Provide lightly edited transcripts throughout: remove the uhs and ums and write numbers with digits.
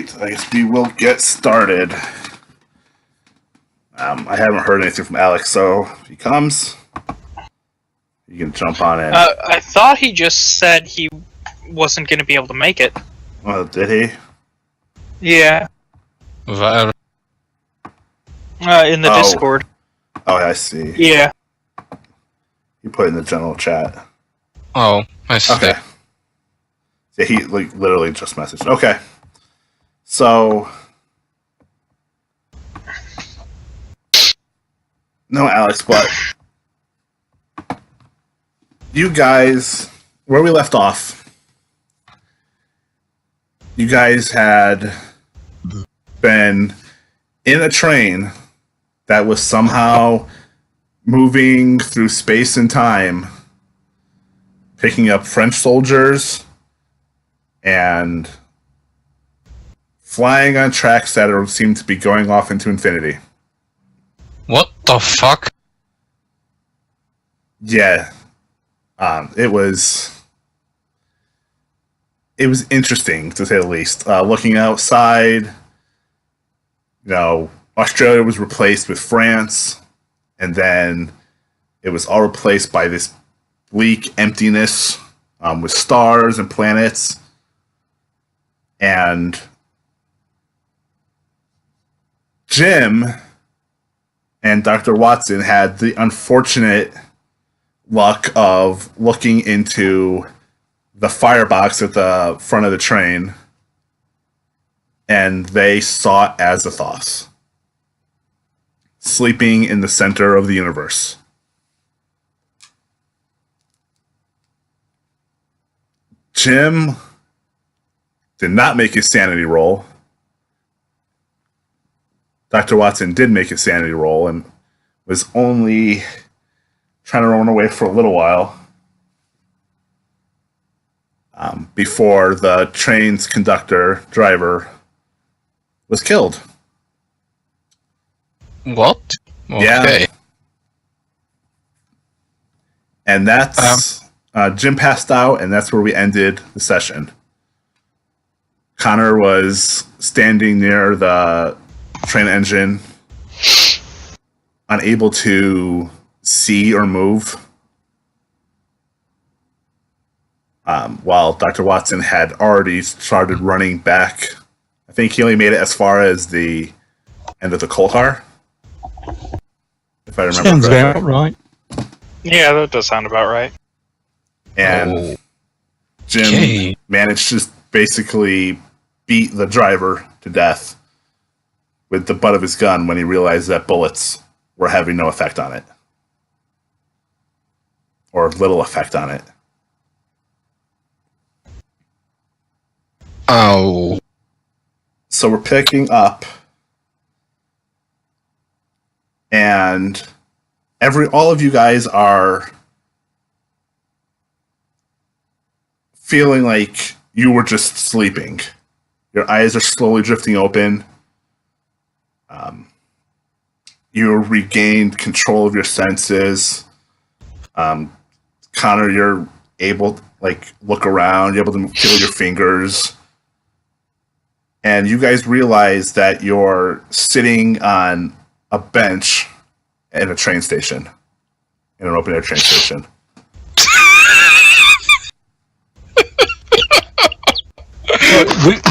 Alright, I guess we will get started. I haven't heard anything from Alex, so if he comes, you can jump on in. I thought he just said he wasn't going to be able to make it. Well, did he? Yeah. Where? In the Discord. Oh, I see. Yeah. You put it in the general chat. Oh, I see. Okay. Yeah, he literally just messaged. Okay. So... No, Alex, but... You guys... Where we left off... You guys had... been in a train that was somehow moving through space and time, picking up French soldiers and flying on tracks that seem to be going off into infinity. What the fuck? Yeah. It was interesting, to say the least. Looking outside, Australia was replaced with France, and then it was all replaced by this bleak emptiness with stars and planets. And Jim and Dr. Watson had the unfortunate luck of looking into the firebox at the front of the train, and they saw Azathoth sleeping in the center of the universe. Jim did not make his sanity roll. Dr. Watson did make his sanity roll and was only trying to run away for a little while before the train's driver, was killed. What? Okay. Yeah. And that's... Jim passed out, and that's where we ended the session. Connor was standing near the train engine, unable to see or move, while Dr. Watson had already started running back. I think he only made it as far as the end of the coal car, if I remember Sounds correctly. about right. Yeah, that does sound about right. And Jim managed to basically beat the driver to death with the butt of his gun when he realized that bullets were having no effect on it. Or little effect on it. Oh. So we're picking up, and all of you guys are feeling like you were just sleeping. Your eyes are slowly drifting open. You regained control of your senses. Connor, you're able to look around. You're able to feel your fingers. And you guys realize that you're sitting on a bench in a train station. In an open-air train station.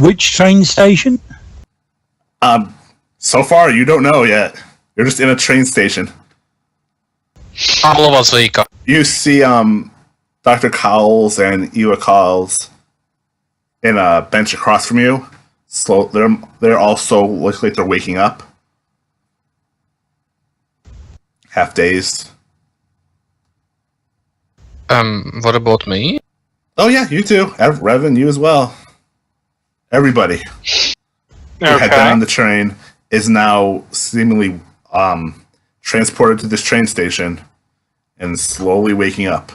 Which train station? So far, you don't know yet. You're just in a train station. All of us wake up. You see Dr. Cowles and Eva Cowles in a bench across from you. They're also look like they're waking up. Half dazed. What about me? Oh yeah, you too. Revan, you as well. Everybody who had been on the train is now seemingly transported to this train station and slowly waking up.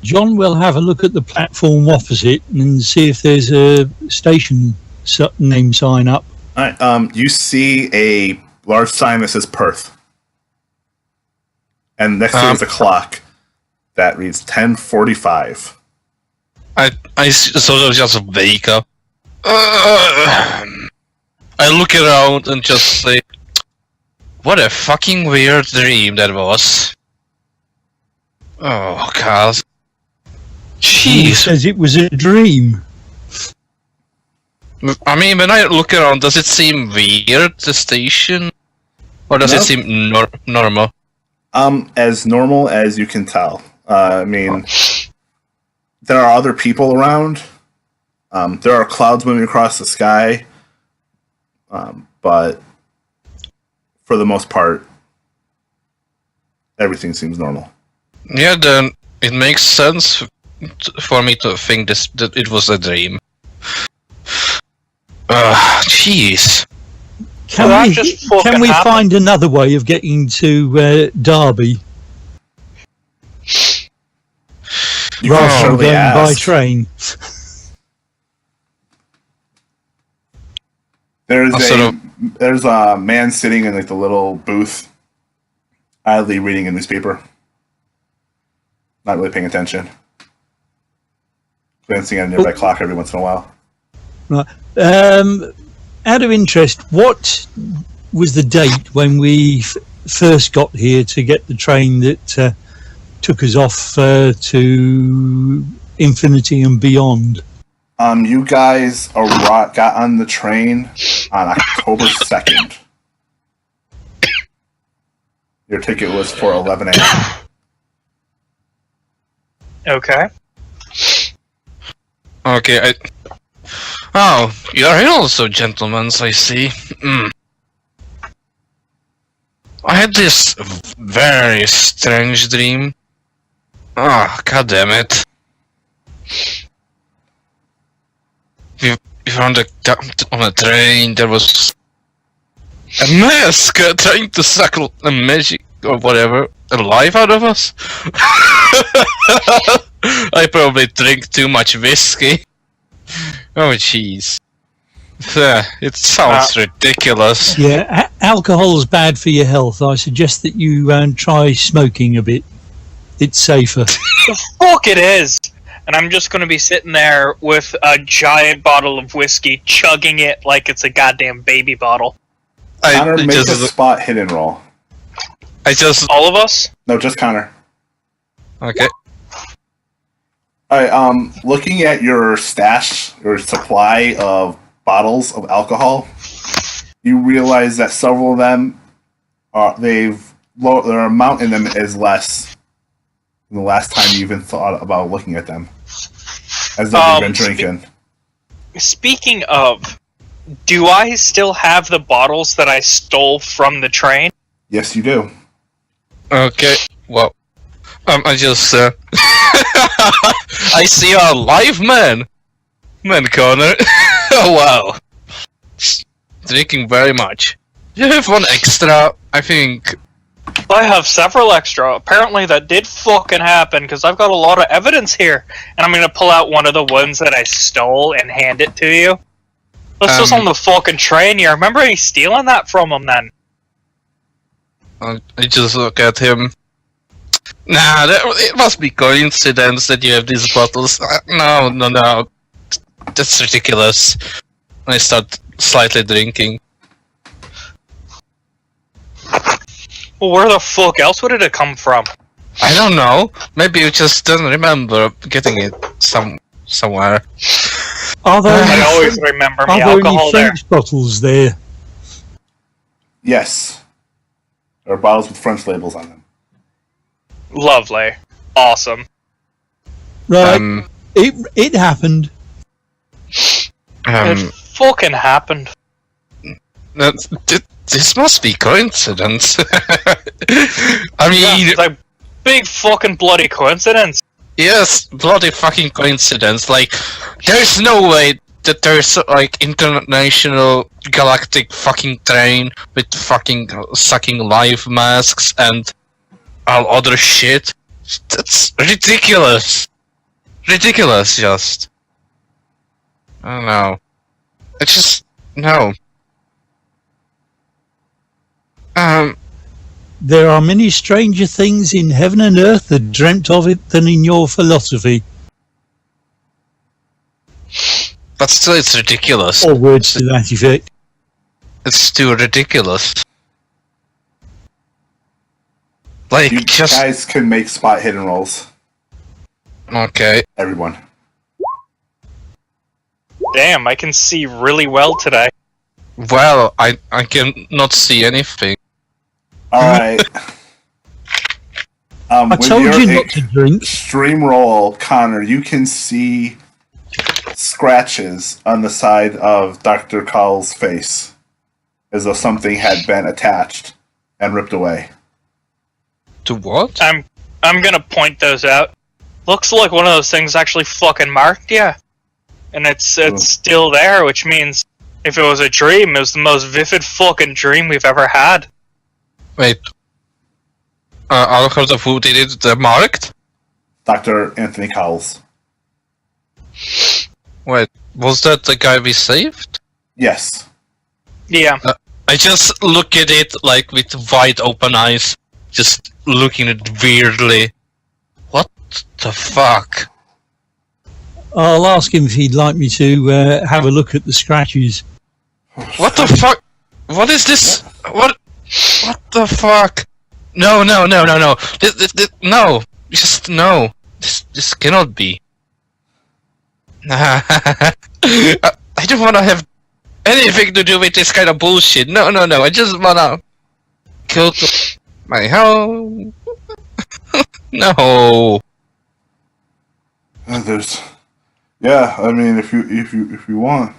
John will have a look at the platform opposite and see if there's a station name sign up. All right. You see a large sign that says Perth, and next to it is a clock that reads 10:45. I sort of just wake up. I look around and just say, what a fucking weird dream that was. Oh, God. He Jeez. says it was a dream. I mean, when I look around, does it seem weird, the station? Or does it seem normal? As normal as you can tell. I mean, there are other people around. There are clouds moving across the sky. But for the most part, everything seems normal. Yeah, then it makes sense for me to think that it was a dream. Jeez. Can we find another way of getting to Derby You rather can than surely going by ask. train? There's a man sitting in like the little booth, idly reading a newspaper, not really paying attention, glancing at a nearby clock every once in a while. Right. Out of interest, what was the date when we first got here to get the train that took us off to infinity and beyond? You guys got on the train on October 2nd. Your ticket was for 11 a.m. Okay. Okay, Oh, you're also gentlemen, I see. I had this very strange dream. Oh, god damn it. We were on a train, there was a mask trying to suck a magic or whatever, a life out of us. I probably drink too much whiskey. Oh jeez. It sounds ridiculous. Yeah, alcohol's bad for your health. I suggest that you try smoking a bit. It's safer. The fuck it is! And I'm just gonna be sitting there with a giant bottle of whiskey, chugging it like it's a goddamn baby bottle. Connor, make a spot hidden roll. All of us? No, just Connor. Okay. Alright, looking at your stash, your supply of bottles of alcohol, you realize that several of them their amount in them is less than the last time you even thought about looking at them. As though you've been drinking. Speaking of, do I still have the bottles that I stole from the train? Yes, you do. Okay, well, I just, I see a live man, Connor. Oh wow, drinking very much. You have one extra, I think. I have several extra. Apparently that did fucking happen, because I've got a lot of evidence here. And I'm gonna pull out one of the ones that I stole and hand it to you. This was on the fucking train. You remember me stealing that from him then? I just look at him. Nah, it must be coincidence that you have these bottles. No. That's ridiculous. I start slightly drinking. Well, where the fuck else would it have come from? I don't know. Maybe you just don't remember getting it somewhere. Are there I always remember me are there alcohol any there. French bottles there? Yes. There are bottles with French labels on them. Lovely. Awesome. Right. It happened. It fucking happened. This must be coincidence. I mean, It's like big fucking bloody coincidence. yes, bloody fucking coincidence. Like, there's no way that there's like international galactic fucking train with fucking sucking live masks and all other shit. That's ridiculous. Ridiculous, just. I don't know. It's just no. There are many stranger things in heaven and earth that dreamt of it than in your philosophy. But still, it's ridiculous. Or words to that effect. It's too ridiculous. Like, You just... guys can make spot hidden rolls. Okay. Everyone. Damn, I can see really well today. Well, I can not see anything. Alright. I told you not to drink. Stream roll, Connor, you can see scratches on the side of Dr. Call's face. As though something had been attached and ripped away. To what? I'm gonna point those out. Looks like one of those things actually fucking marked you. And it's still there, which means if it was a dream, it was the most vivid fucking dream we've ever had. Wait. Out of who did it marked? Dr. Anthony Cowles. Wait, was that the guy we saved? Yes. Yeah. I just look at it like with wide open eyes, just looking at it weirdly. What the fuck? I'll ask him if he'd like me to have a look at the scratches. What the fuck? What is this? What the fuck? No. This, no. Just no. This cannot be. I don't want to have anything to do with this kind of bullshit. No. I just wanna go to my home. No. There's... Yeah, I mean, if you want,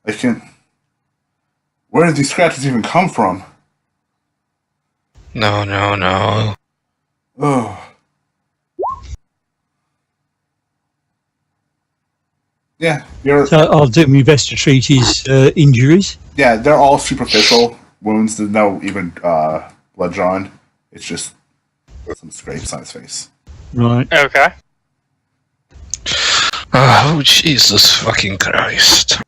I can... Where did these scratches even come from? No. Oh. Yeah, So I'll do my best to treat his injuries. Yeah, they're all superficial wounds. There's no even blood drawn. It's just some scrapes on his face. Right. Okay. Oh, Jesus fucking Christ.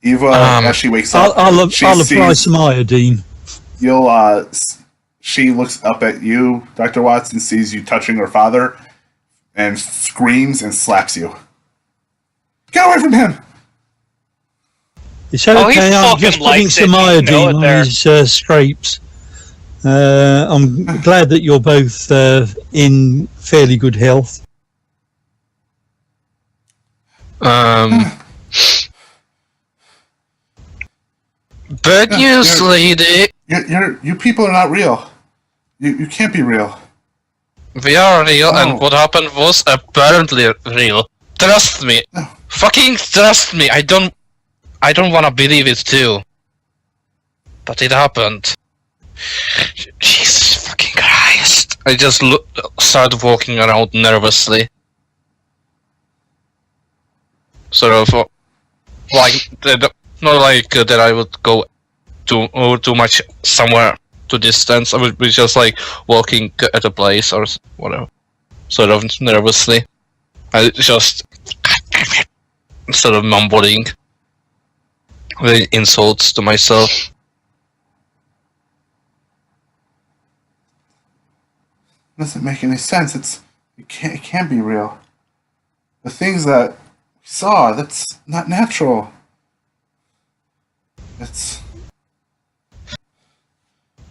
Eva, as she wakes up, I'll apply sees, some iodine. she looks up at you, Dr. Watson, sees you touching her father, and screams and slaps you. Get away from him! It's okay, he I'm just fucking putting likes some it, you know iodine it on there. his scrapes. I'm glad that you're both in fairly good health. Bad news, lady. You people are not real. You can't be real. We are real, and what happened was apparently real. Trust me. No. Fucking trust me. I don't wanna believe it too. But it happened. Jesus fucking Christ. I just started walking around nervously. Sort of like, not like that I would go too much somewhere to distance. I would be just like walking at a place or whatever. Sort of nervously. I just sort of mumbling the insults to myself. Doesn't make any sense. It can't be real. The things that we saw, that's not natural. It's...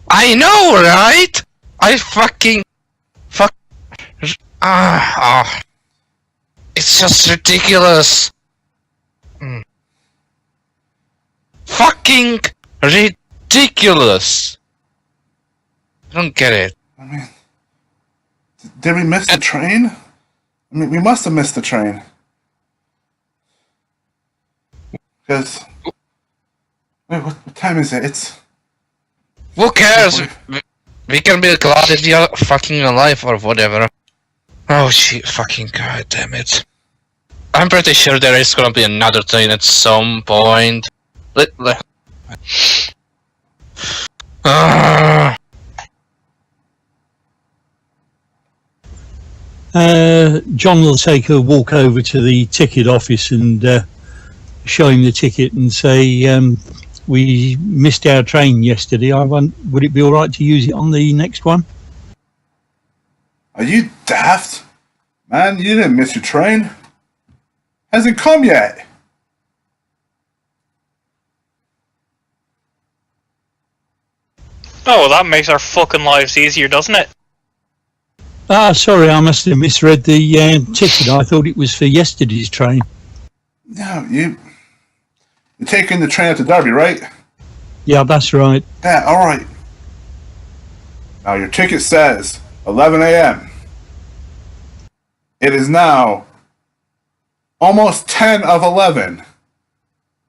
I know, right? I fucking... It's just ridiculous. Fucking ridiculous. I don't get it. I mean... Did we miss the train? I mean, we must have missed the train. Because... Wait, what time is it? It's... Who cares? We can be glad that you're fucking alive or whatever. Oh shit, fucking god damn it. I'm pretty sure there is gonna be another train at some point. John will take a walk over to the ticket office and show him the ticket and say, we missed our train yesterday. Would it be all right to use it on the next one? Are you daft? Man, you didn't miss your train. Hasn't come yet. Oh, well, that makes our fucking lives easier, doesn't it? Ah, sorry, I must have misread the ticket. I thought it was for yesterday's train. No, you're taking the train up to Derby, right? Yeah, that's right. Yeah, alright. Now your ticket says 11 a.m. It is now almost 10 of 11.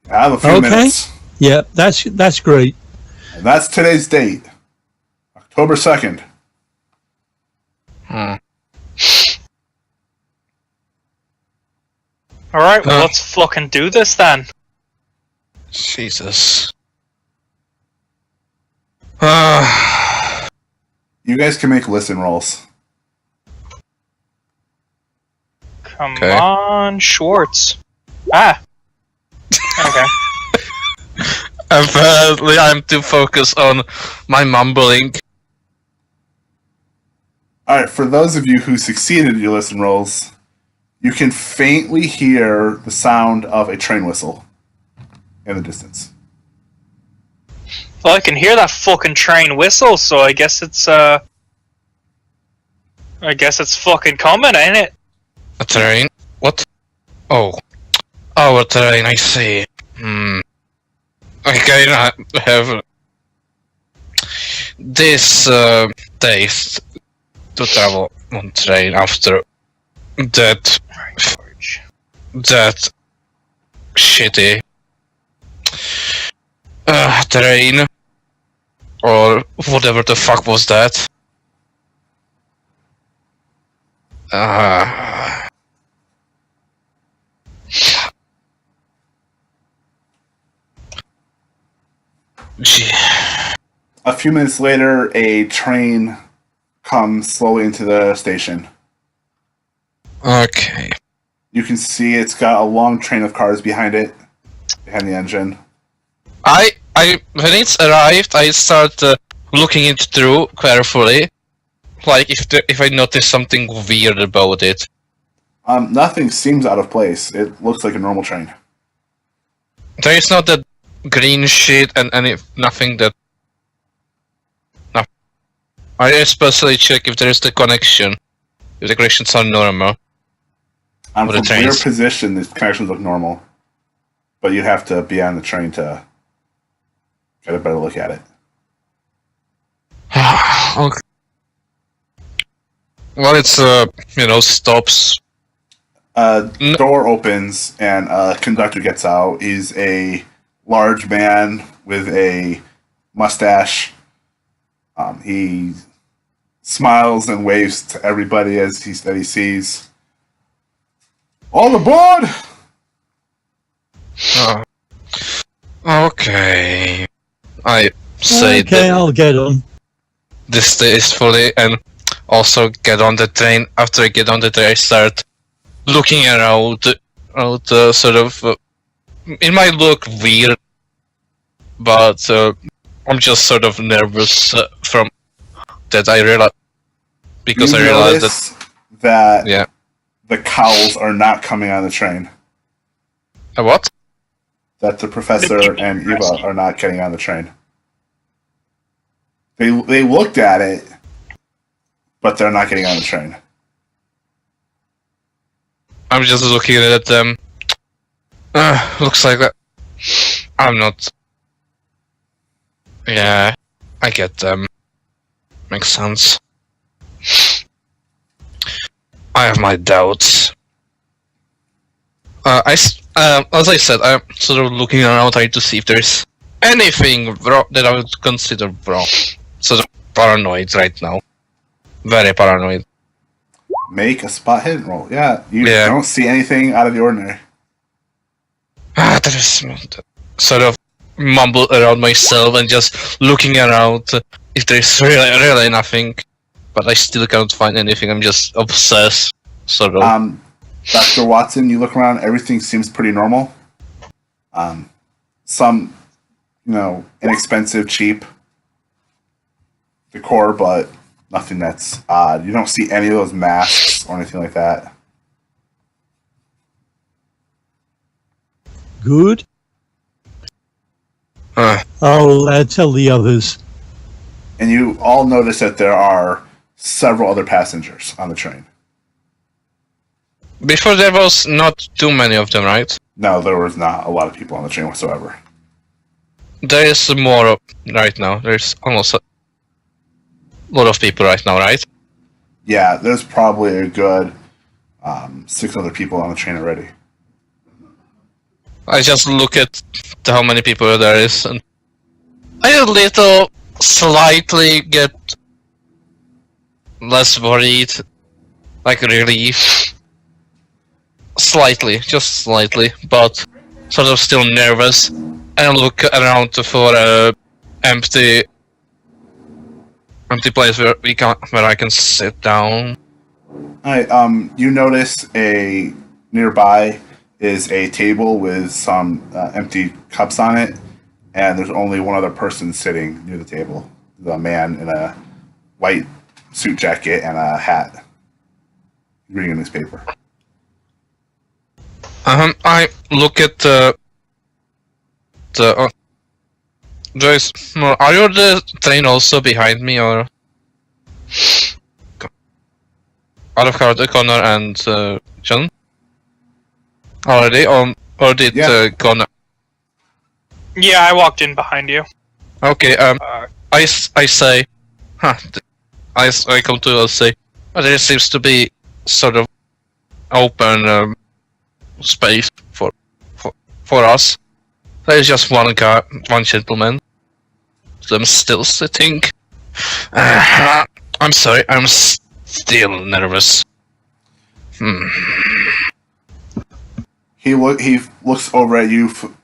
I have a few minutes. Yeah, that's great. And that's today's date. October 2nd. Hmm. Alright, well, let's fucking do this then. Jesus. You guys can make listen rolls. Come Okay. on, Schwartz. Ah. Okay. Apparently, I'm too focused on my mumbling. Alright, for those of you who succeeded in your listen rolls, you can faintly hear the sound of a train whistle in the distance. Well, I can hear that fucking train whistle, so I guess it's fucking coming, ain't it? A train? What? Oh. Oh, a train, I see. Okay, I have this taste to travel on train after that shitty train or whatever the fuck was that. Gee. A few minutes later, a train comes slowly into the station. Okay. You can see it's got a long train of cars behind it, behind the engine. When it's arrived, I start looking it through carefully, like if I notice something weird about it. Nothing seems out of place. It looks like a normal train. There is not that green shit and nothing that. No. I especially check if there is the connection. If the connections are normal. From the your trains. position, the connections look normal. But you'd have to be on the train to get a better look at it. Okay. Well, it's stops. Door opens and a conductor gets out. He's a large man with a mustache. He smiles and waves to everybody as he sees. All aboard! Okay. I say Okay, that I'll get on. this tastefully and also get on the train. After I get on the train, I start looking around, sort of. It might look weird, but I'm just sort of nervous from that. I realize because You I realized notice that yeah. the cowls are not coming on the train. What? That the professor and Eva are not getting on the train. They looked at it, but they're not getting on the train. I'm just looking at them. Looks like that. I'm not. Yeah, I get them. Makes sense. I have my doubts. As I said, I'm sort of looking around trying to see if there's anything wrong that I would consider wrong. Sort of paranoid right now. Very paranoid. Make a spot hidden roll. Yeah, you Yeah. don't see anything out of the ordinary. There is sort of mumble around myself and just looking around if there's really nothing. But I still can't find anything. I'm just obsessed, sort of. Dr. Watson, you look around, everything seems pretty normal. Some, inexpensive, cheap decor, but Nothing that's odd. You don't see any of those masks or anything like that. Good. I'll tell the others. And you all notice that there are several other passengers on the train. Before there was not too many of them, right? No, there was not a lot of people on the train whatsoever. There is more right now. There's almost a lot of people right now, right? Yeah, there's probably a good 6 other people on the train already. I just look at how many people there is, and I a little slightly get less worried, like relief. Slightly, just slightly, but sort of still nervous. And look around for a empty place where I can sit down. Alright, you notice nearby is a table with some empty cups on it, and there's only one other person sitting near the table. The man in a white suit jacket and a hat, reading a newspaper. I look at Joyce, are you the train also behind me, or out of Connor and John? Already, or did Connor? Yeah, I walked in behind you. Okay, I say, I come to say, there seems to be sort of open space for us. There is just one gentleman. I'm still sitting. I'm sorry, I'm still nervous. He looks over at you from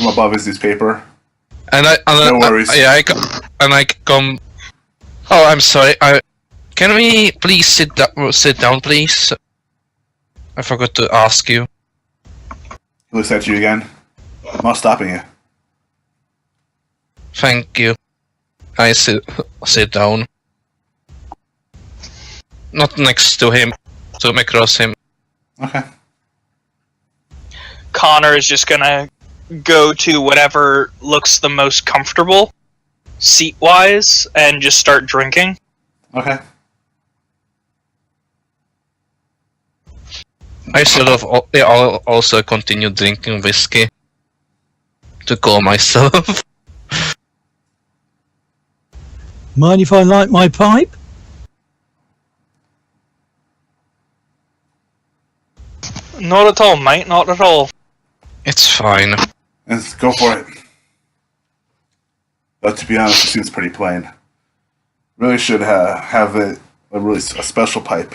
above his newspaper. And no worries. I come. Oh, I'm sorry. Can we please sit down, please? I forgot to ask you. He looks at you again. I'm not stopping you. Thank you. I sit down. Not next to him, to across him. Okay. Connor is just gonna go to whatever looks the most comfortable, seat-wise, and just start drinking. Okay. I sort of also continue drinking whiskey to calm myself. Mind if I light my pipe? Not at all, mate, not at all. It's fine. Let's go for it. But to be honest, it seems pretty plain. Really should have a special pipe.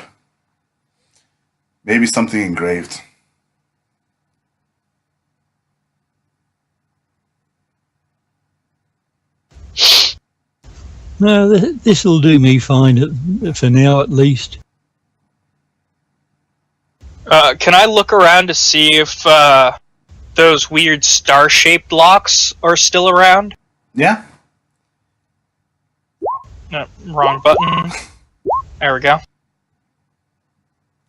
Maybe something engraved. No, this'll do me fine for now, at least. Can I look around to see if those weird star-shaped locks are still around? Yeah. No, wrong button. There we go.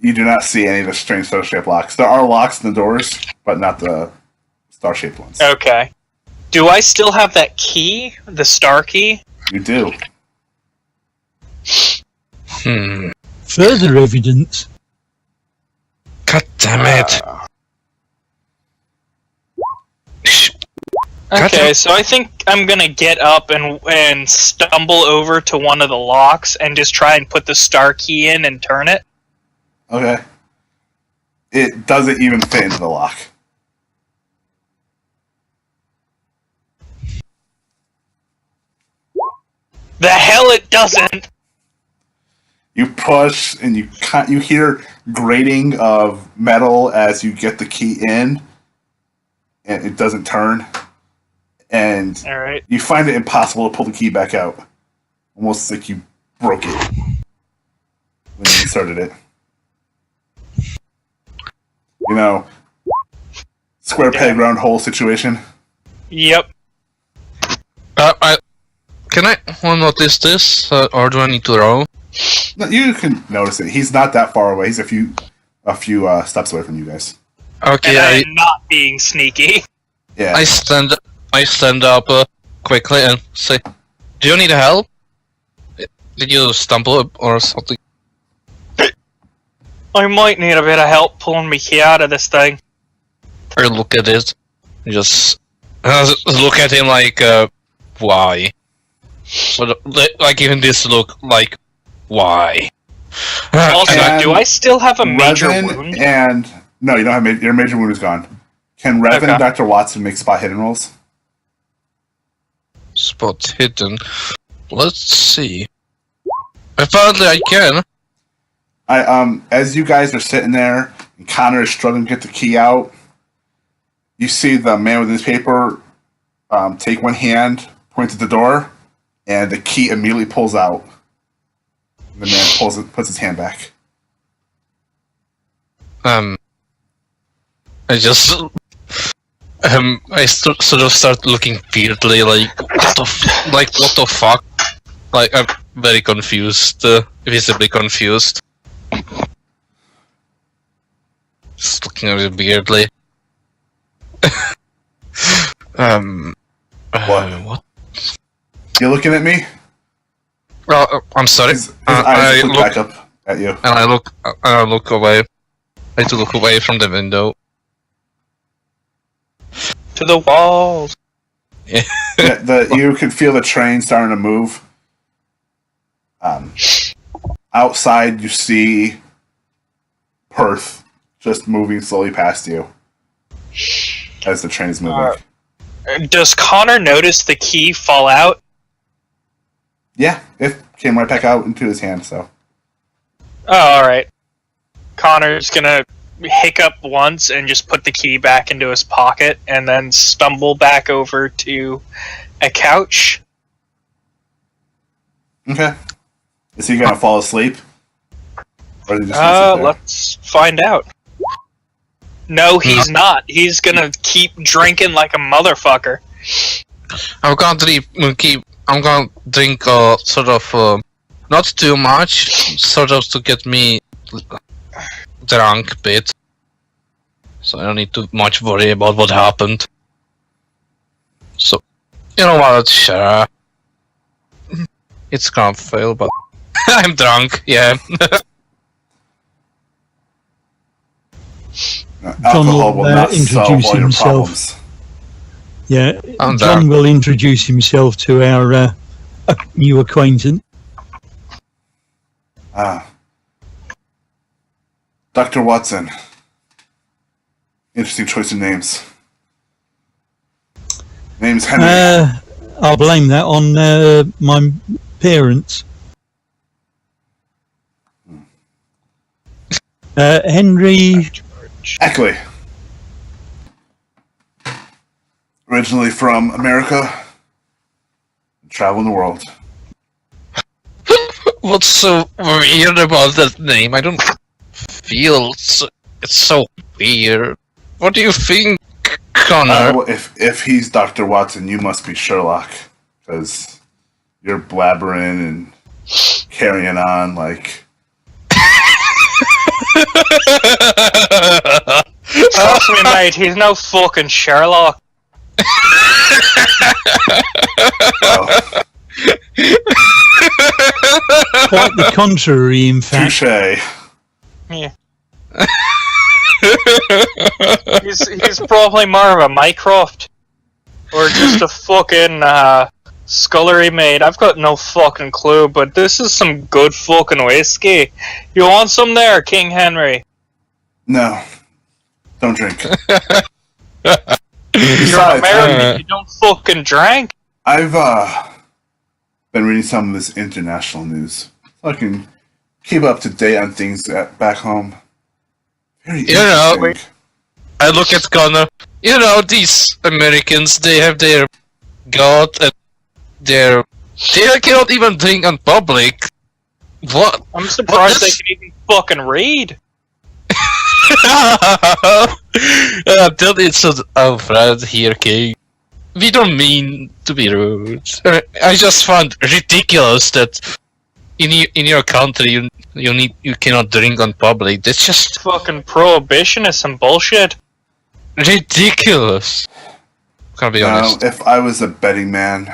You do not see any of the strange star-shaped locks. There are locks in the doors, but not the star-shaped ones. Okay. Do I still have that key? The star key? You do. Further evidence. God damn it. Okay, so I think I'm gonna get up and stumble over to one of the locks and just try and put the star key in and turn it. Okay. It doesn't even fit into the lock. The hell it doesn't! You push and you hear grating of metal as you get the key in, and it doesn't turn. And All right. you find it impossible to pull the key back out. Almost like you broke it when you inserted it. You know, square peg round hole situation. Yep. Can I notice this, or do I need to roll? No, you can notice it. He's not that far away. He's a few steps away from you guys. Okay, And I am not being sneaky. Yeah. I stand up quickly and say, "Do you need help? Did you stumble or something?" I might need a bit of help pulling me key out of this thing. I look at it, just look at him like, why? So, like even this look, like, why? Also, And do I still have a major Revan wound? and no, you don't have your major wound is gone. Can Revan Okay. and Dr. Watson make spot hidden rolls? Spot hidden. Let's see. Apparently I can. As you guys are sitting there and Connor is struggling to get the key out, you see the man with his paper take one hand, point at the door, and the key immediately pulls out. The man puts his hand back. I just I sort of start looking weirdly, like what the fuck? Like I'm very confused, visibly confused. Just looking at it weirdly. What? You looking at me? I'm sorry. His eyes look back up at you. And I look away. I to look away from the window. To the walls. You can feel the train starting to move. Outside, you see Perth just moving slowly past you as the train is moving. Does Connor notice the key fall out? Yeah, it came right back out into his hand, so. Oh, alright. Connor's gonna hiccup once and just put the key back into his pocket and then stumble back over to a couch. Okay. Is he gonna fall asleep? Or is he just gonna sit there? Let's find out. No, he's not. He's gonna keep drinking like a motherfucker. I'm gonna drink sort of not too much, sort of to get me drunk a bit. So I don't need to much worry about what happened. So you know what? Sure, it's gonna fail, but I'm drunk. Yeah. Alcohol will not introduce solve all your himself. problems. Yeah, I'm John will introduce himself to our new acquaintance. Dr. Watson. Interesting choice of names. Name's Henry. I'll blame that on my parents. Henry. Eckley. Originally from America. Traveling the world. What's so weird about that name? I don't feel it's so weird. What do you think, Connor? Well, if he's Dr. Watson, you must be Sherlock. Because you're blabbering and carrying on like... Trust me, mate, he's no fucking Sherlock. Well, Quite the contrary, in fact. touche. Yeah. he's probably more of a Mycroft. Or just a fucking scullery maid. I've got no fucking clue, but this is some good fucking whiskey. You want some there, King Henry? No. Don't drink. You're Besides, American, you don't fucking drink. I've been reading some of this international news, so I can keep up to date on things back home. Very interesting. I look at Connor. You know, these Americans, they have their god and they cannot even drink in public. What? I'm surprised they can even fucking read. Tell it's our friend here, King. We don't mean to be rude. I just find ridiculous that in your country you cannot drink on public. That's just Fucking prohibition is some bullshit. ridiculous. Gonna be honest. If I was a betting man,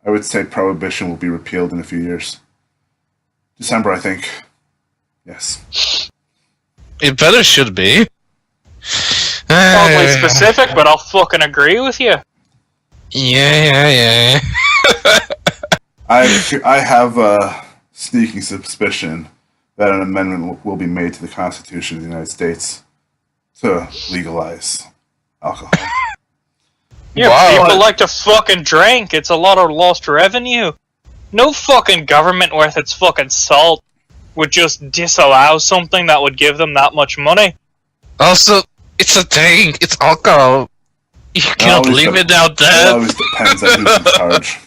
I would say prohibition will be repealed in a few years. December, I think. Yes. It better should be. Probably specific, but I'll fucking agree with you. Yeah. I have a sneaking suspicion that an amendment will be made to the Constitution of the United States to legalize alcohol. Yeah, Wow. people like to fucking drink. It's a lot of lost revenue. No fucking government worth its fucking salt would just disallow something that would give them that much money. Also, it's a drink. It's alcohol. You cannot live without It that. always depends on who's in charge.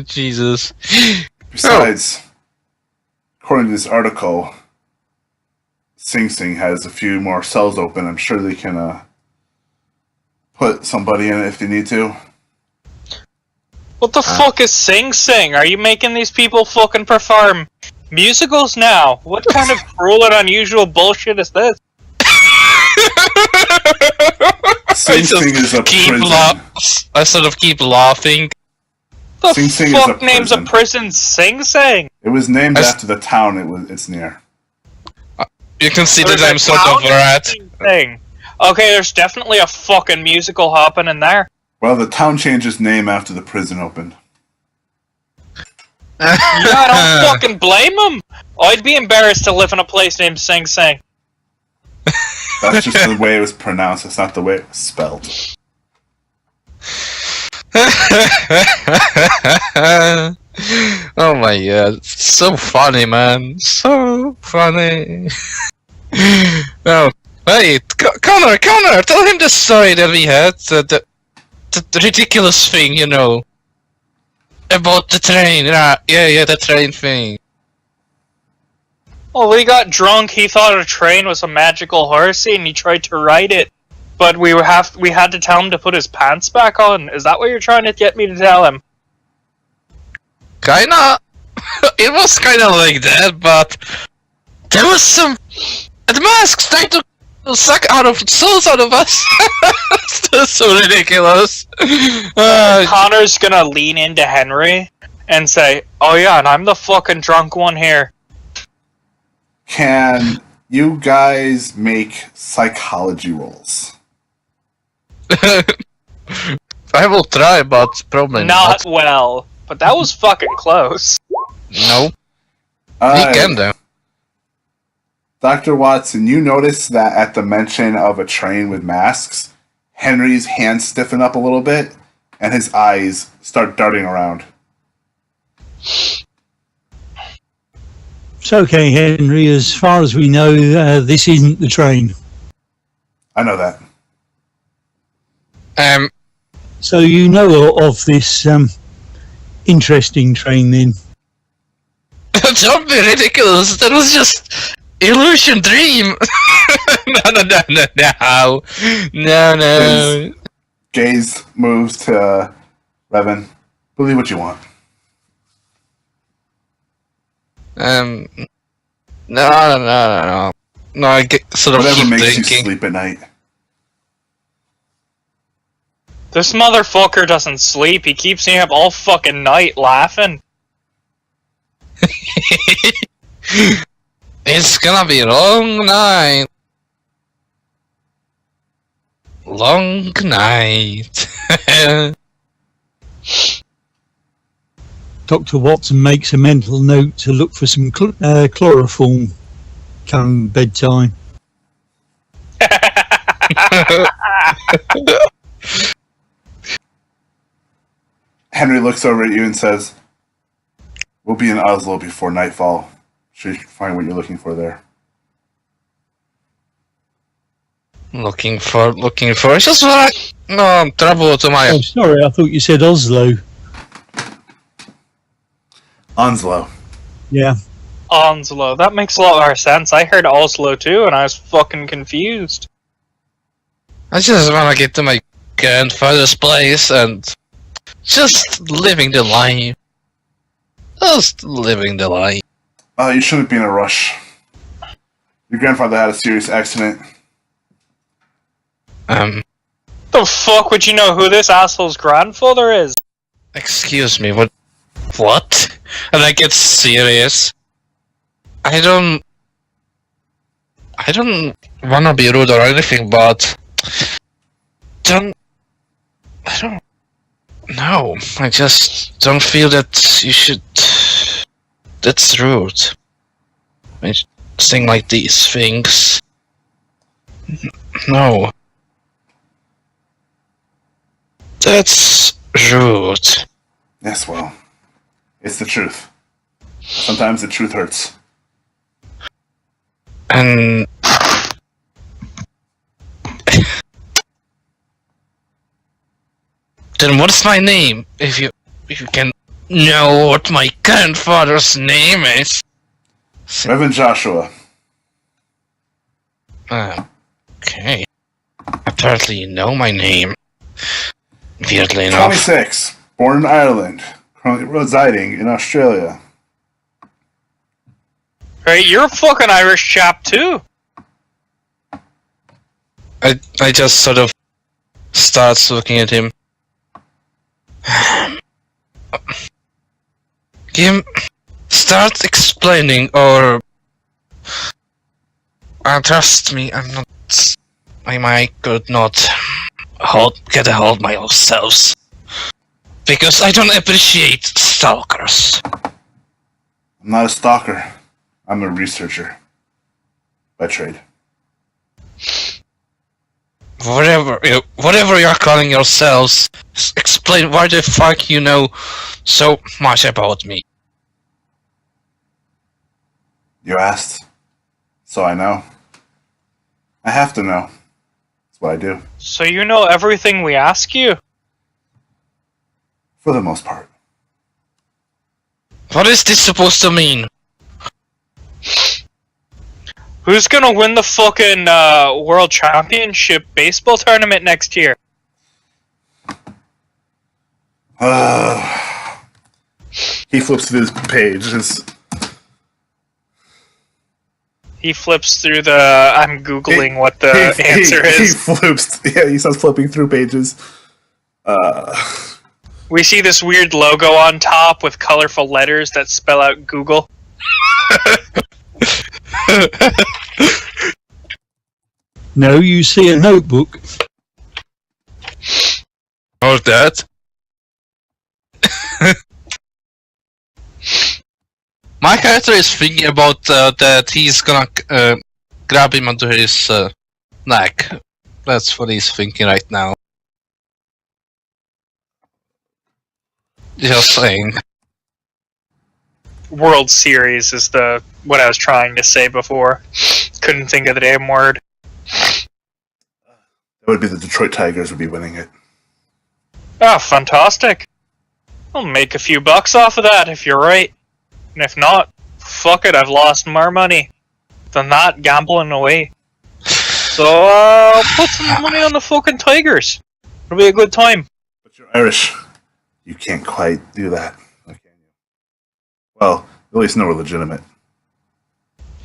Jesus. Besides, according to this article, Sing Sing has a few more cells open. I'm sure they can put somebody in it if they need to. What the fuck is Sing Sing? Are you making these people fucking perform musicals now? What kind of cruel and unusual bullshit is this? Sing Sing is a prison. I sort of keep laughing. The Sing Sing is a fuck names a prison Sing Sing? It was named after the town it's near. You can see that There's a I'm sort of town rat. Sing Sing. Okay, there's definitely a fucking musical happening there. Well, the town changed its name after the prison opened. Yeah, I don't fucking blame them. I'd be embarrassed to live in a place named Sing Sing. That's just the way it was pronounced. It's not the way it was spelled. Oh my god, so funny, man, so funny. Oh, wait, Connor, tell him the story that we had, the ridiculous thing, you know, about the train. Yeah, the train thing. Well, we got drunk. He thought a train was a magical horsey, and he tried to ride it. But we had to tell him to put his pants back on. Is that what you're trying to get me to tell him? Kinda. It was kinda like that, but there was some. The masks trying to suck souls out of us. That's so ridiculous. Connor's gonna lean into Henry and say, "Oh yeah, and I'm the fucking drunk one here." Can you guys make psychology rolls? I will try, but probably Not well, but that was fucking close. No. All He right. can though. Dr. Watson, you notice that at the mention of a train with masks, Henry's hands stiffen up a little bit, and his eyes start darting around. It's okay, Henry. As far as we know, this isn't the train. I know that. So you know of this interesting train then? Don't be ridiculous. That was just illusion dream. No. His gaze moves to Revan. Believe what you want. No. No, I get sort of Whatever keep makes you thinking. sleep at night. This motherfucker doesn't sleep. He keeps me up all fucking night laughing. It's gonna be a long night. Long night. Dr. Watson makes a mental note to look for some chloroform come bedtime. Henry looks over at you and says, "We'll be in Oslo before nightfall. Sure you can find what you're looking for there." looking for. It's just like no trouble to my. Oh, sorry, I thought you said Oslo. Onslow. Yeah. Onslow. That makes a lot more sense. I heard Oslo too, and I was fucking confused. I just wanna get to my grandfather's place and just living the life. Just living the life. Oh, you shouldn't be in a rush. Your grandfather had a serious accident. The fuck would you know who this asshole's grandfather is? Excuse me, what? And I get serious. I don't wanna be rude or anything, but I don't know. I just don't feel that you should. That's rude. I mean, saying like these things. No. That's rude. Yes, well, it's the truth. Sometimes the truth hurts. And then what's my name? If you can know what my grandfather's name is. Reverend Joshua. Okay. Apparently you know my name. Weirdly enough. 26. Born in Ireland. Currently residing in Australia. Right, you're a fucking Irish chap too. I just sort of starts looking at him. Kim, start explaining or trust me, I could not get a hold myself. Because I don't appreciate stalkers. I'm not a stalker. I'm a researcher. By trade. Whatever you're calling yourselves, explain why the fuck you know so much about me. You asked. So I know. I have to know. That's what I do. So you know everything we ask you? For the most part. What is this supposed to mean? Who's gonna win the fucking World Championship baseball tournament next year? He flips through his page. He flips through the... I'm googling what the answer is. He flips. Yeah, he starts flipping through pages. We see this weird logo on top with colorful letters that spell out Google. No, you see a notebook. Or that? My character is thinking about that he's gonna grab him onto his neck. That's what he's thinking right now. Just saying. World Series is what I was trying to say before. Couldn't think of the damn word. That would be the Detroit Tigers would be winning it. Oh, fantastic. I'll make a few bucks off of that if you're right. And if not, fuck it, I've lost more money than that gambling away. So, put some money on the fucking Tigers. It'll be a good time. But you're Irish. You can't quite do that. Can you? Well, at least no legitimate.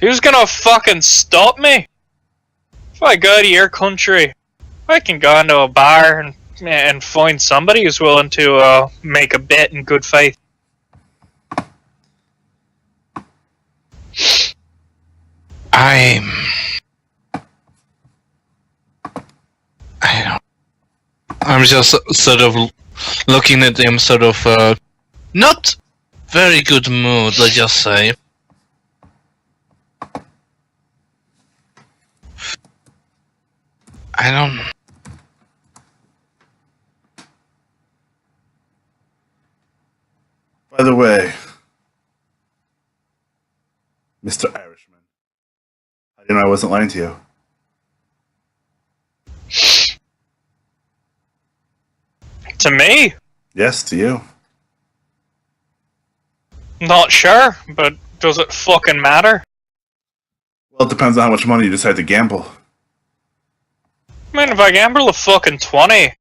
Who's gonna fucking stop me? If I go to your country, I can go into a bar and find somebody who's willing to make a bet in good faith. I'm just sort of looking at him, sort of not very good mood, let's just say. I don't. By the way, Mr. Irishman, how do you know I wasn't lying to you? To me? Yes, to you. Not sure, but does it fucking matter? Well, it depends on how much money you decide to gamble. I mean, if I gamble a fucking 20,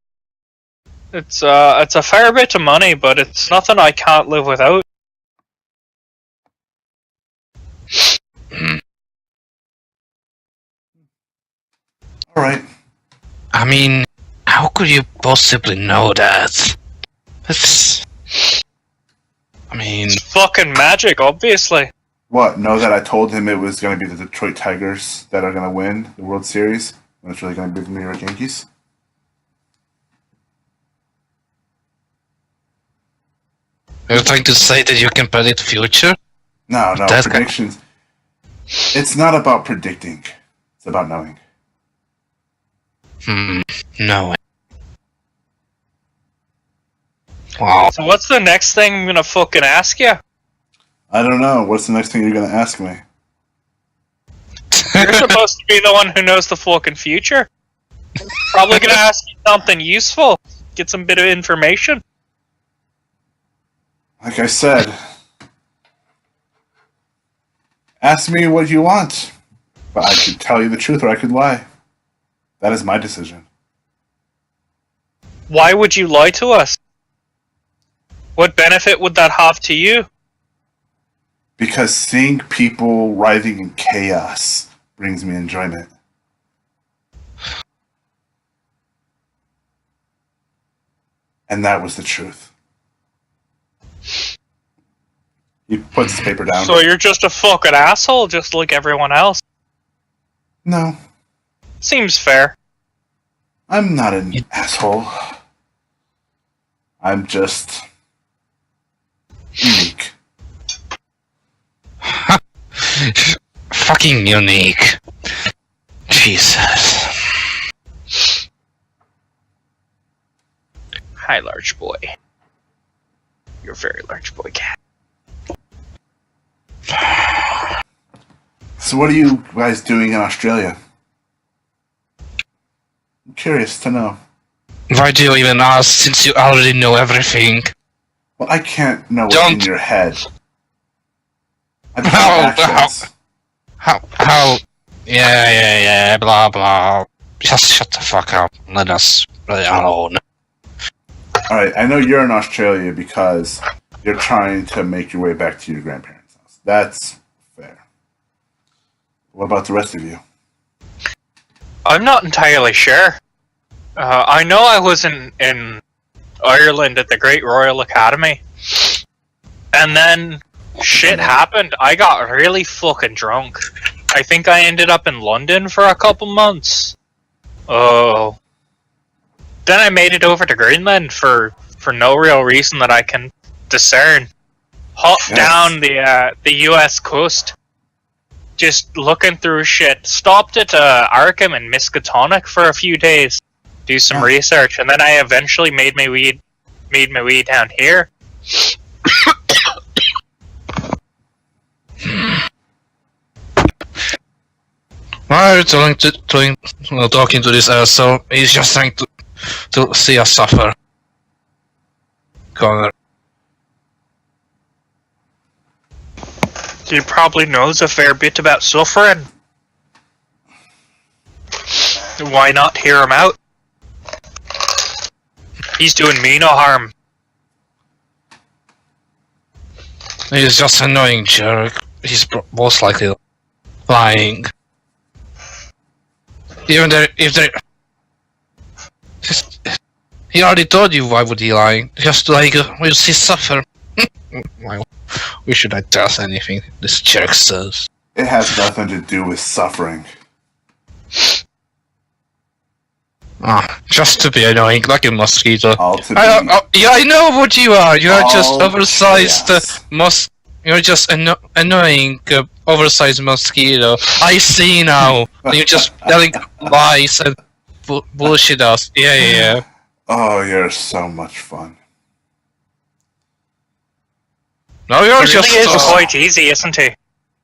it's a fair bit of money, but it's nothing I can't live without. Alright. I mean, how could you possibly know that? It's... I mean... It's fucking magic, obviously. What? Know that I told him it was going to be the Detroit Tigers that are going to win the World Series, and it's really going to be the New York Yankees? You're trying to say that you can predict the future? No, That's predictions. It's not about predicting. It's about knowing. No. Wow. So what's the next thing I'm gonna fucking ask you? I don't know. What's the next thing you're going to ask me? You're supposed to be the one who knows the fucking future. Probably gonna ask you something useful. Get some bit of information. Like I said, ask me what you want. But I could tell you the truth or I could lie. That is my decision. Why would you lie to us? What benefit would that have to you? Because seeing people writhing in chaos brings me enjoyment. And that was the truth. He puts his paper down. So you're just a fucking asshole, just like everyone else. No, Seems fair. I'm not an asshole. I'm just unique. Fucking unique. Jesus. Hi, large boy. You're a very large boy cat. So what are you guys doing in Australia? I'm curious to know. Why do you even ask since you already know everything? Well, I can't know what's in Don't- your head. I just How- have actions. How? Yeah, blah blah. Just shut the fuck up. Let us alone. Alright, I know you're in Australia because you're trying to make your way back to your grandparents' house. That's fair. What about the rest of you? I'm not entirely sure. I know I was in Ireland at the Great Royal Academy. And then shit happened. I got really fucking drunk. I think I ended up in London for a couple months. Oh. Then I made it over to Greenland for no real reason that I can discern. Hopped Yes. down the US coast. Just looking through shit. Stopped at Arkham and Miskatonic for a few days. Do some Yeah. research, and then I eventually made my way down here. Why are you talking to this asshole? He's just trying to see us suffer. Connor. He probably knows a fair bit about suffering. Why not hear him out? He's doing me no harm. He's just an annoying jerk. He's most likely lying. Even if there... He already told you why would he lie. Just like, we'll see suffer. Well, we should not trust anything this jerk says. It has nothing to do with suffering. Just to be annoying, like a mosquito. All to be Yeah, I know what you are. You are just all oversized chaos. You're just annoying, oversized mosquito. I see now. You're just telling lies and bullshit us. Yeah. Oh, you're so much fun. No, you're He just really is quite easy, isn't he?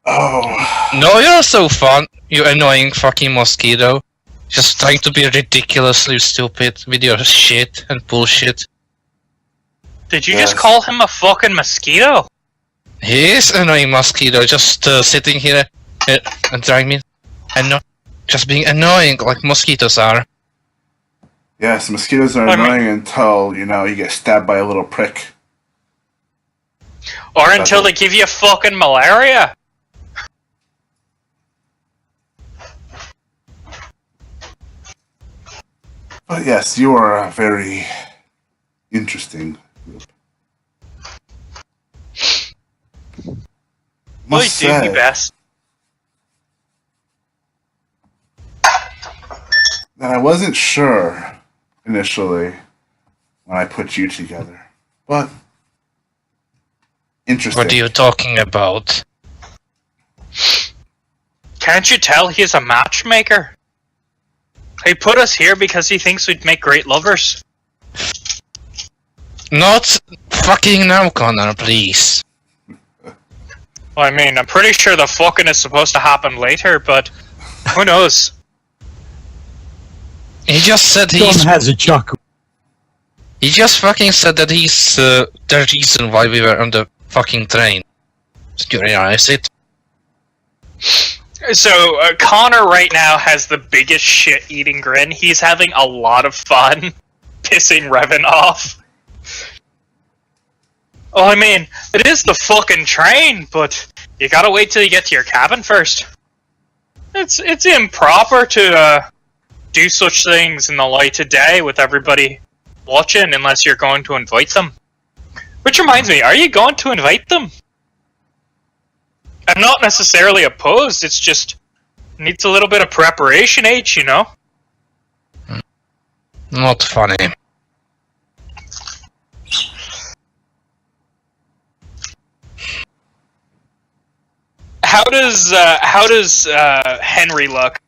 Oh, No, you're so fun. You annoying fucking mosquito. Just trying to be ridiculously stupid with your shit and bullshit. Did you Yes. just call him a fucking mosquito? He is an annoying mosquito, just sitting here and trying me, and not just being annoying like mosquitoes are. yes, mosquitoes are I mean- annoying until, you get stabbed by a little prick. Or until they give you fucking malaria? But yes, you are a very interesting group. Well, you Must do me say best. that I wasn't sure initially when I put you together, but interesting. What are you talking about? Can't you tell he's a matchmaker? He put us here because he thinks we'd make great lovers. Not fucking now, Connor, please. Well, I mean, I'm pretty sure the fucking is supposed to happen later, but who knows? He just said John he's. has a chuckle. He just fucking said that he's the reason why we were on the fucking train. Did you realize it? So, Connor right now has the biggest shit-eating grin. He's having a lot of fun pissing Revan off. Well, I mean, it is the fucking train, but you gotta wait till you get to your cabin first. It's improper to do such things in the light of day with everybody watching unless you're going to invite them. Which reminds me, are you going to invite them? I'm not necessarily opposed, it's just needs a little bit of preparation, you know? Not funny. How does Henry look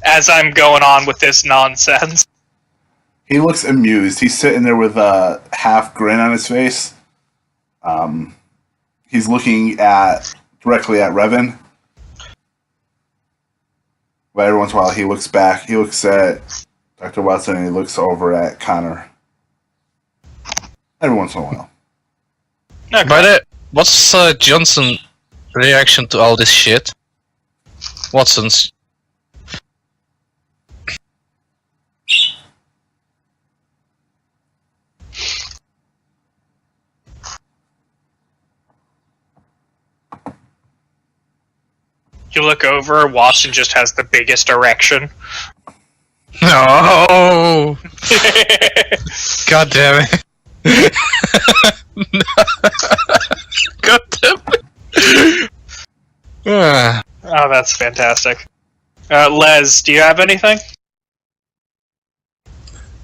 as I'm going on with this nonsense? He looks amused. He's sitting there with a half grin on his face. He's looking directly at Revan. But every once in a while he looks back. He looks at Dr. Watson and he looks over at Connor. Every once in a while. Okay. But what's Johnson's reaction to all this shit? Watson's. You look over, Watson just has the biggest erection. No! God damn it. God damn it. Oh, that's fantastic. Les, do you have anything?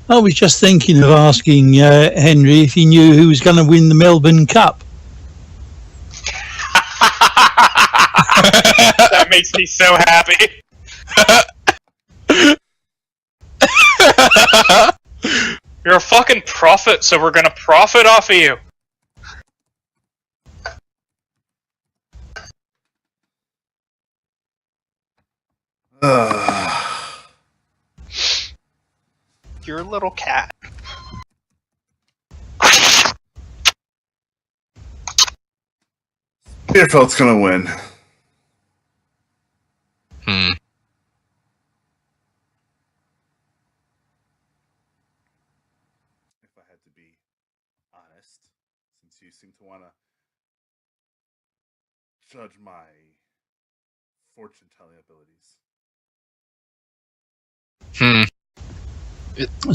I was just thinking of asking Henry if he knew who was going to win the Melbourne Cup. That makes me so happy. You're a fucking prophet, so we're gonna profit off of you. You're a little cat. Spearfelt's gonna win. If I had to be honest, since you seem to want to judge my fortune-telling abilities.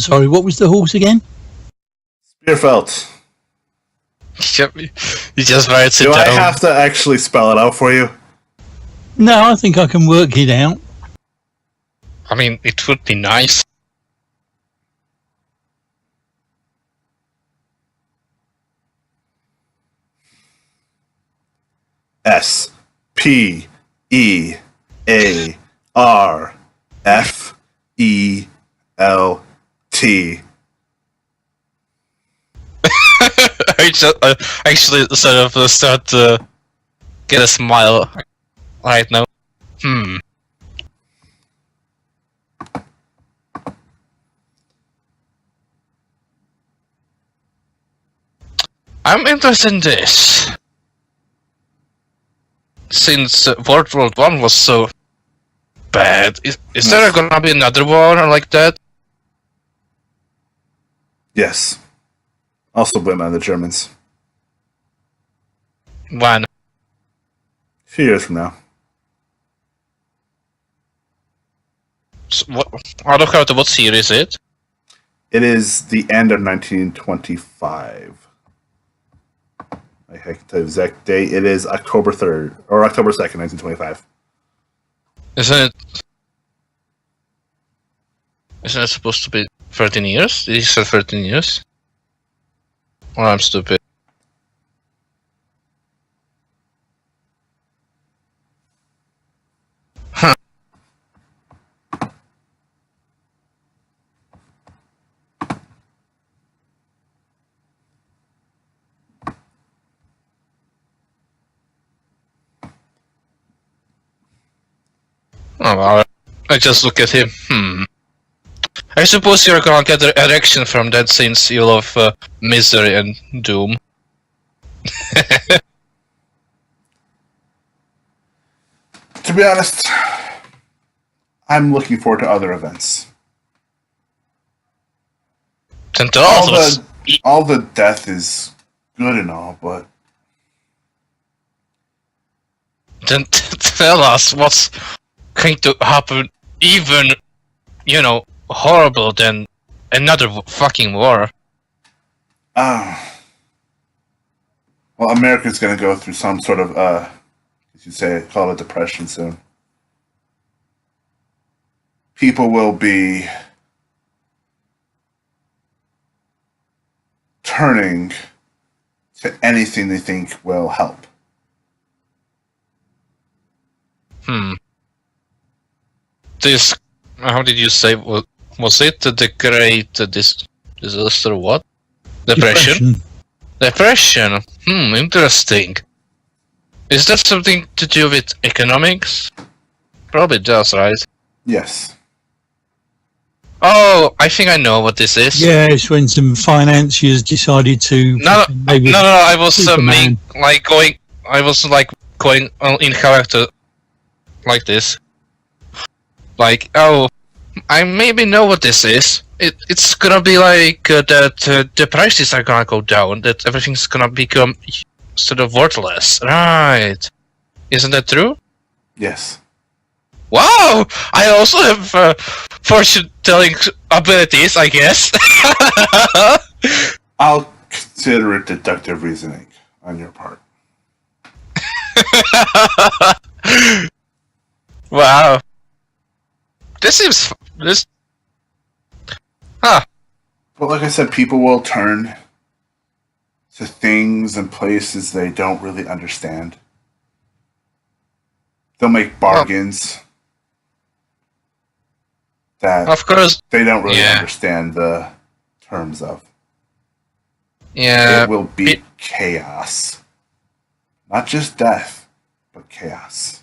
Sorry, what was the horse again? Spearfelt. You just write it Do I down. have to actually spell it out for you? No, I think I can work it out. I mean, it would be nice. Spearfelt. I just actually sort of start to get a smile right now. I'm interested in this. Since World War I was so bad, is there gonna be another war like that? Yes. Also blame it on the Germans. When? A few years from now. So, what? Out of character, what year is it? It is the end of 1925. I can tell you the exact date. It is October 3rd, or October 2nd, 1925. Isn't it supposed to be 13 years? Did you say 13 years? Or I'm stupid. Huh. Oh, well, I just look at him. I suppose you're gonna get an erection from that since you love misery and doom. To be honest, I'm looking forward to other events. And to all those... all the death is good and all, but... Then tell us what's going to happen even, horrible than another fucking war. Well, America's going to go through some sort of, as you say, call it depression soon. People will be turning to anything they think will help. This, how did you say, was it the great disaster, what? Depression? Depression. Interesting. Is that something to do with economics? Probably does, right? Yes. Oh, I think I know what this is. Yeah, it's when some financiers decided to. No, I was going in character like this. Like, oh, I maybe know what this is. It's gonna be like that the prices are gonna go down, that everything's gonna become sort of worthless. Right. Isn't that true? Yes. Wow! I also have fortune-telling abilities, I guess. I'll consider it deductive reasoning on your part. Wow. This... Huh. But like I said, people will turn to things and places they don't really understand. They'll make bargains that Of course. they don't really understand the terms of. Yeah. It will be chaos. Not just death, but chaos.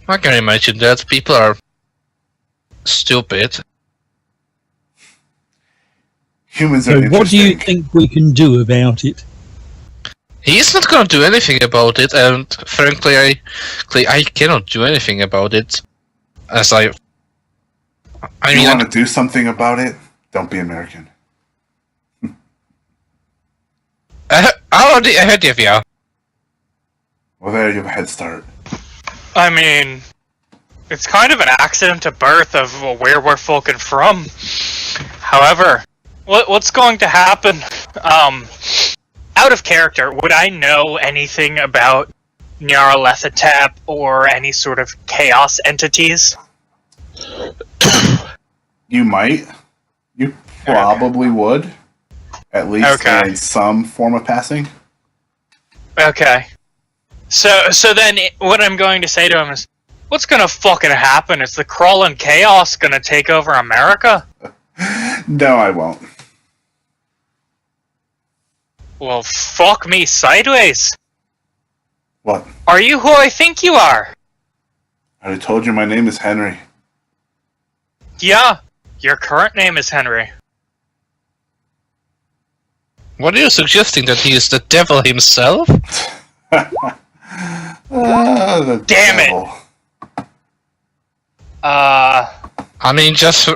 I can imagine that. People are stupid. Humans So are what do you interesting. think we can do about it? He's not gonna do anything about it, and frankly, I cannot do anything about it. As I If mean, you want to do something about it, don't be American. already ahead of you. Well, there you have a head start. I mean, it's kind of an accident to birth of where we're fucking from. However, what's going to happen? Out of character, would I know anything about Nyarlathotep or any sort of chaos entities? You might. You probably would. At least in some form of passing. Okay. So then what I'm going to say to him is, what's gonna fucking happen? Is the crawling chaos gonna take over America? No, I won't. Well, fuck me sideways. What? Are you who I think you are? I already told you my name is Henry. Yeah, your current name is Henry. What are you suggesting, that he is the devil himself? The Damn it! devil. I mean, just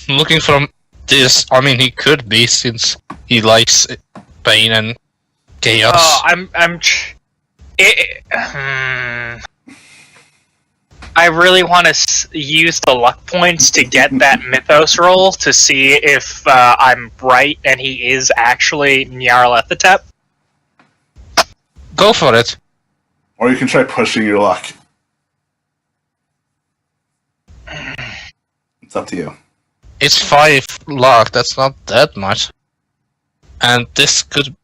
looking from this, I mean, he could be, since he likes pain and chaos. I I really want to use the luck points to get that mythos roll to see if I'm right and he is actually Nyarlathotep. Go for it. Or you can try pushing your luck. It's up to you. It's 5 luck, that's not that much. And this could...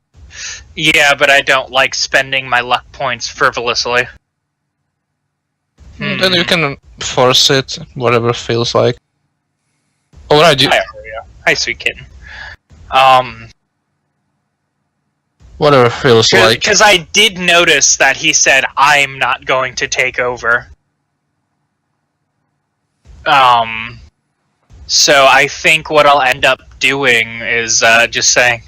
Yeah, but I don't like spending my luck points frivolously. Then you can force it, whatever feels like. Alright, you... Hi, Aria. Hi, sweet kitten. Whatever feels like. Because I did notice that he said, I'm not going to take over. So I think what I'll end up doing is just saying,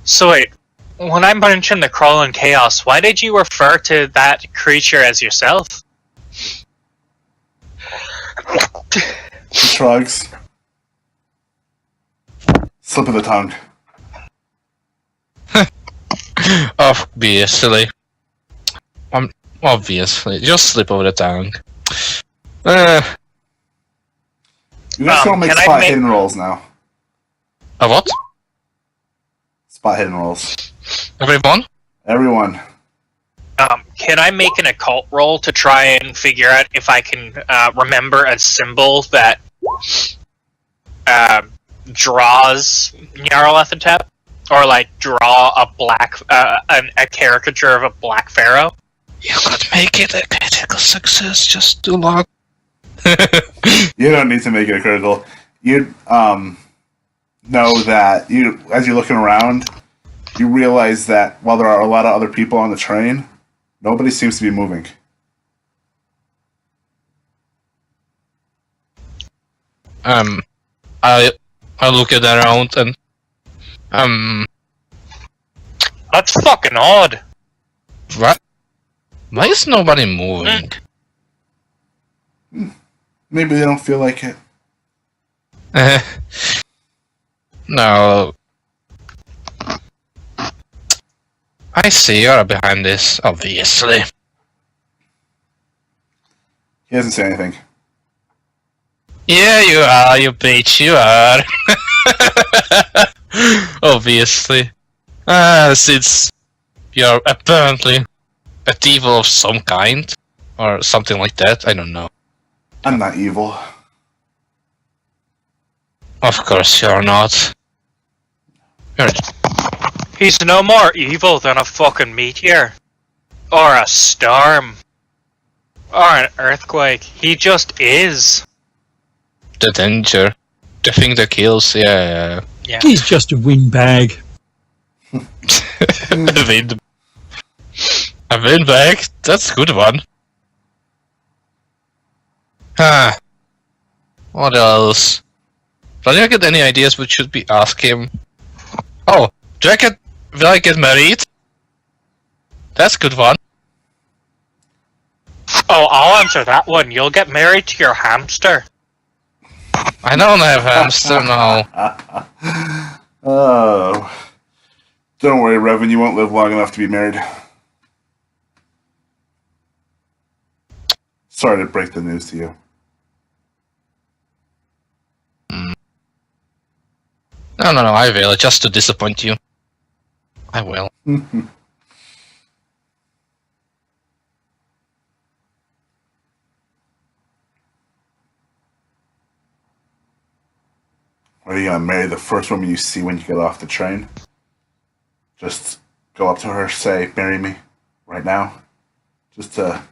so wait, when I mentioned the crawling chaos, why did you refer to that creature as yourself? He shrugs. Slip of the tongue. Obviously. Obviously. Just slip over the tongue. You guys can all make can I spot make- hidden rolls now. A what? Spot hidden rolls. Everyone? Everyone. Can I make an occult roll to try and figure out if I can remember a symbol that draws Nyarlathotep? Or, like, draw a black, a caricature of a black pharaoh? You could make it a critical success, just do luck. You don't need to make it a critical. You know that as you're looking around, you realize that while there are a lot of other people on the train, nobody seems to be moving. I look at around and That's fucking odd. what? Why is nobody moving? Maybe they don't feel like it. No. I see you're behind this, obviously. He doesn't say anything. Yeah, you are, you bitch, you are. Obviously. Since you're apparently a devil of some kind, or something like that, I don't know. I'm not evil. Of course you're not. You're... He's no more evil than a fucking meteor. Or a storm. Or an earthquake. He just is. the danger. The thing that kills, yeah. Yeah. He's just a windbag. A windbag? That's a good one. Ah. What else? Do I get any ideas what should we ask him? Oh, will I get married? That's a good one. Oh, I'll answer that one. You'll get married to your hamster. I don't have hamster now. Oh. Don't worry, Revan, you won't live long enough to be married. Sorry to break the news to you. No, I will, just to disappoint you. I will. Are you gonna marry the first woman you see when you get off the train? Just go up to her, say, marry me, right now. Just to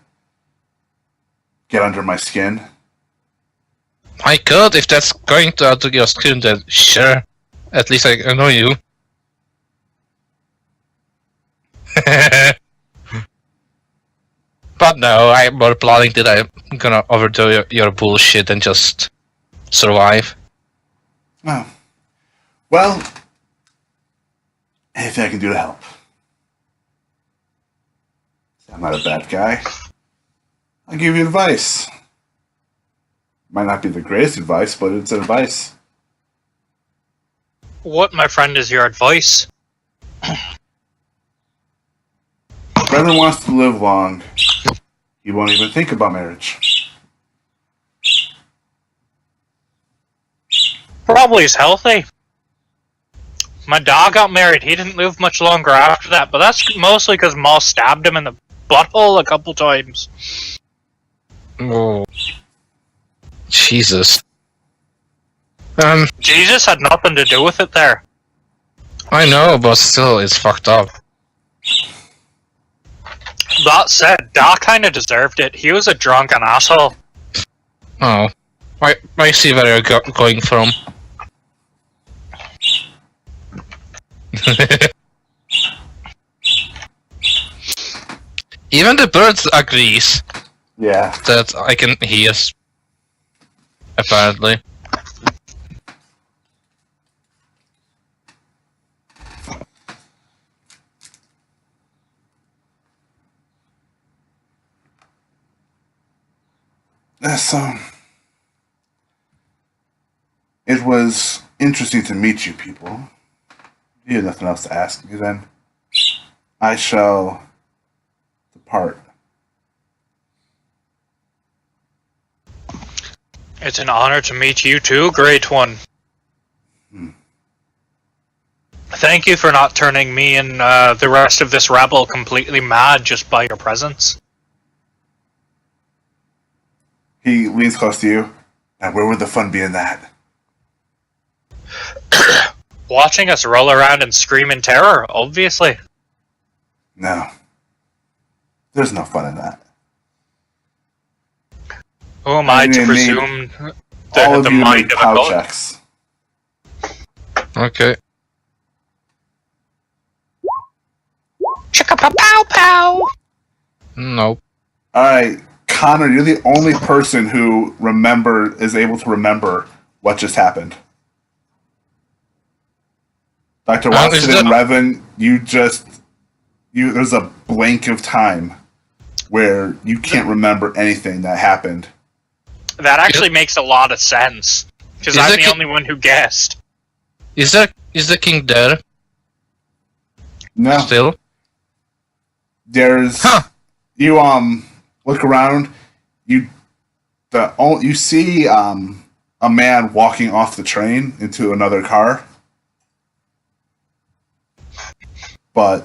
get under my skin. I could, if that's going to add to your skin, then sure. At least I know you. But no, I'm more planning that I'm gonna overdo your bullshit and just survive. Oh. Well, anything I can do to help. I'm not a bad guy. I'll give you advice. Might not be the greatest advice, but it's advice. What, my friend, is your advice? If Revan wants to live long, he won't even think about marriage. Probably is healthy. My dog got married. He didn't live much longer after that, but that's mostly because Ma stabbed him in the butthole a couple times. Oh. Jesus. Jesus had nothing to do with it there. I know, but still, it's fucked up. That said, Doc kinda deserved it. He was a drunken asshole. Oh. I see where you're going from. Even the bird agrees Yeah. that I can hear. Apparently. So, it was interesting to meet you people. You have nothing else to ask me then. I shall depart. It's an honor to meet you too, Great One. Thank you for not turning me and the rest of this rabble completely mad just by your presence. He leans close to you. Now, where would the fun be in that? Watching us roll around and scream in terror, obviously. No. There's no fun in that. Who am I to made presume All of the you mind make of a pow god? checks. Okay. Chicka-pow-pow-pow! Nope. Alright, Connor, you're the only person who is able to remember what just happened. Dr. Watson and Revan, there's a blank of time where you can't remember anything that happened. That actually makes a lot of sense. Because I'm the only one who guessed. Is the king there? No. Still? There's you look around, you see a man walking off the train into another car. But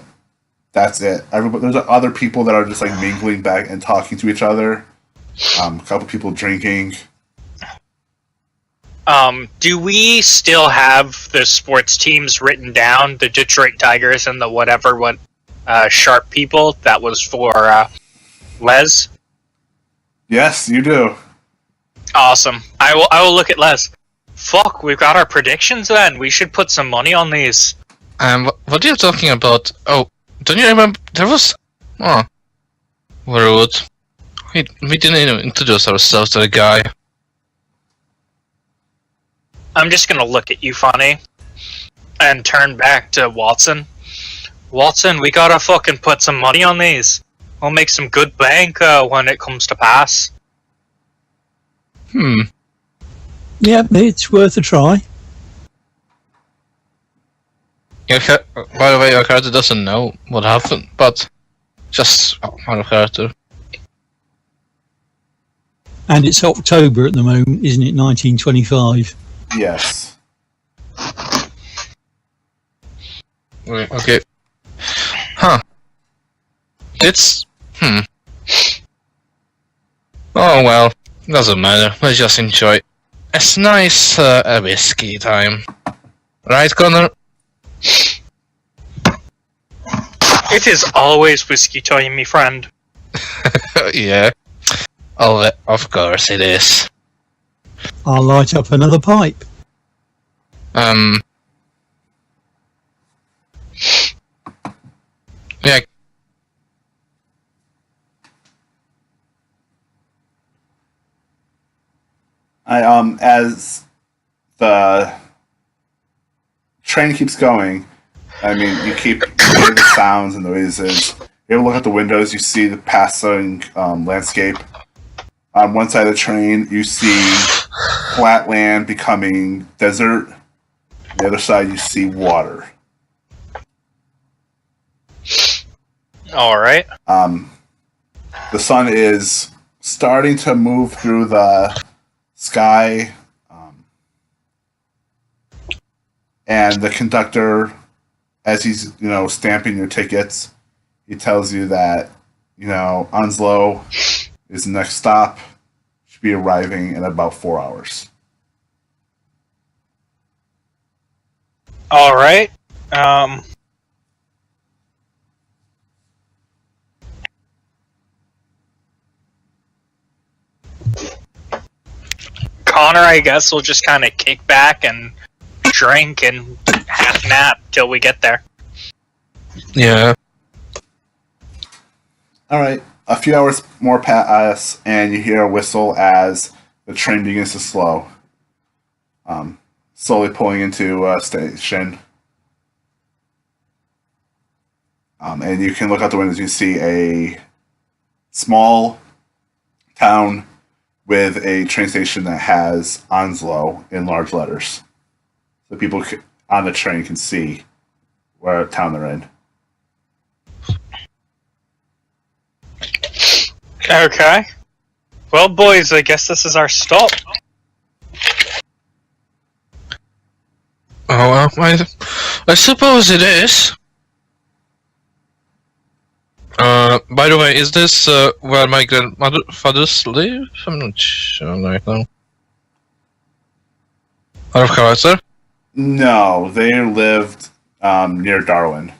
that's it. There's other people that are just like mingling back and talking to each other. A couple people drinking. Do we still have the sports teams written down? The Detroit Tigers and the whatever Sharp people? That was for Les? Yes, you do. Awesome. I will look at Les. Fuck, we've got our predictions then. We should put some money on these. What are you talking about? Oh, don't you remember? There was... Oh. Rude. We didn't even introduce ourselves to the guy. I'm just gonna look at you funny. And turn back to Watson. Watson, we gotta fucking put some money on these. We'll make some good bank when it comes to pass. Yeah, it's worth a try. By the way, your character doesn't know what happened, but just out of character. And it's October at the moment, isn't it? 1925. Yes. Okay. Huh. It's... Oh well, doesn't matter. Let's just enjoy a nice whiskey time. Right, Connor? It is always whiskey time, me friend. Yeah. Of course it is. I'll light up another pipe. Yeah. As the train keeps going, I mean, you keep hearing the sounds and noises. You look out the windows, you see the passing landscape. On one side of the train, you see flat land becoming desert. On the other side, you see water. Alright. The sun is starting to move through the sky. And the conductor, as he's stamping your tickets, he tells you that Onslow is the next stop. Should be arriving in about 4 hours. All right. Connor, I guess, will just kind of kick back and drink and half nap till we get there. Yeah. All right. A few hours more pass, and you hear a whistle as the train begins to slow. Slowly pulling into a station. And you can look out the windows. You see a small town with a train station that has Onslow in large letters. So people on the train can see what town they're in. Okay. Well, boys, I guess this is our stop. Oh, I suppose it is. By the way, is this where my grandfathers live? I'm not sure right now. Out of character? No, they lived near Darwin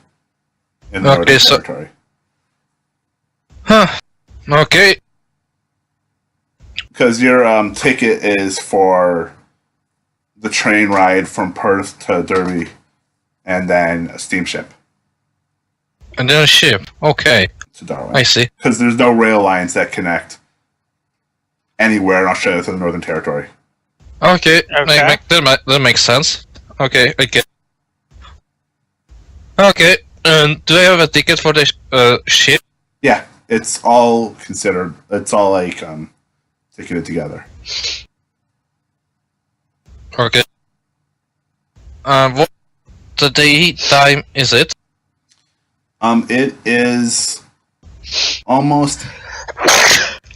in the Northern Territory. Huh. Okay. Because your ticket is for the train ride from Perth to Derby, and then a steamship And then a ship. Okay. to Darwin. I see. Because there's no rail lines that connect anywhere in Australia to the Northern Territory. Okay. Okay. That makes sense. Okay, I get. Okay. And do I have a ticket for the ship? Yeah, it's all considered. It's all like ticketed together. Okay. What the day time is it? It is almost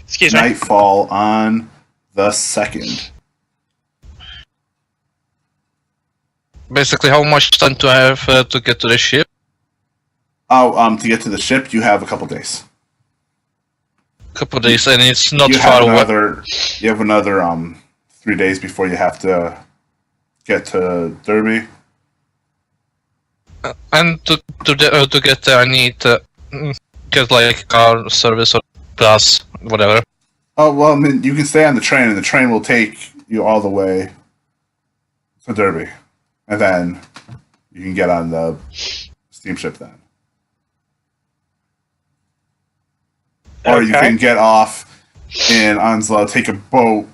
Excuse me. nightfall on the 2nd. Basically, how much time do I have to get to the ship? Oh, to get to the ship, you have a couple days. Couple days, and it's not You far have away. you have another 3 days before you have to get to Derby. And to get there, I need to get like car service or bus, whatever. Oh well, I mean, you can stay on the train, and the train will take you all the way to Derby, and then you can get on the steamship then. Or you Okay. can get off in Onslow, take a boat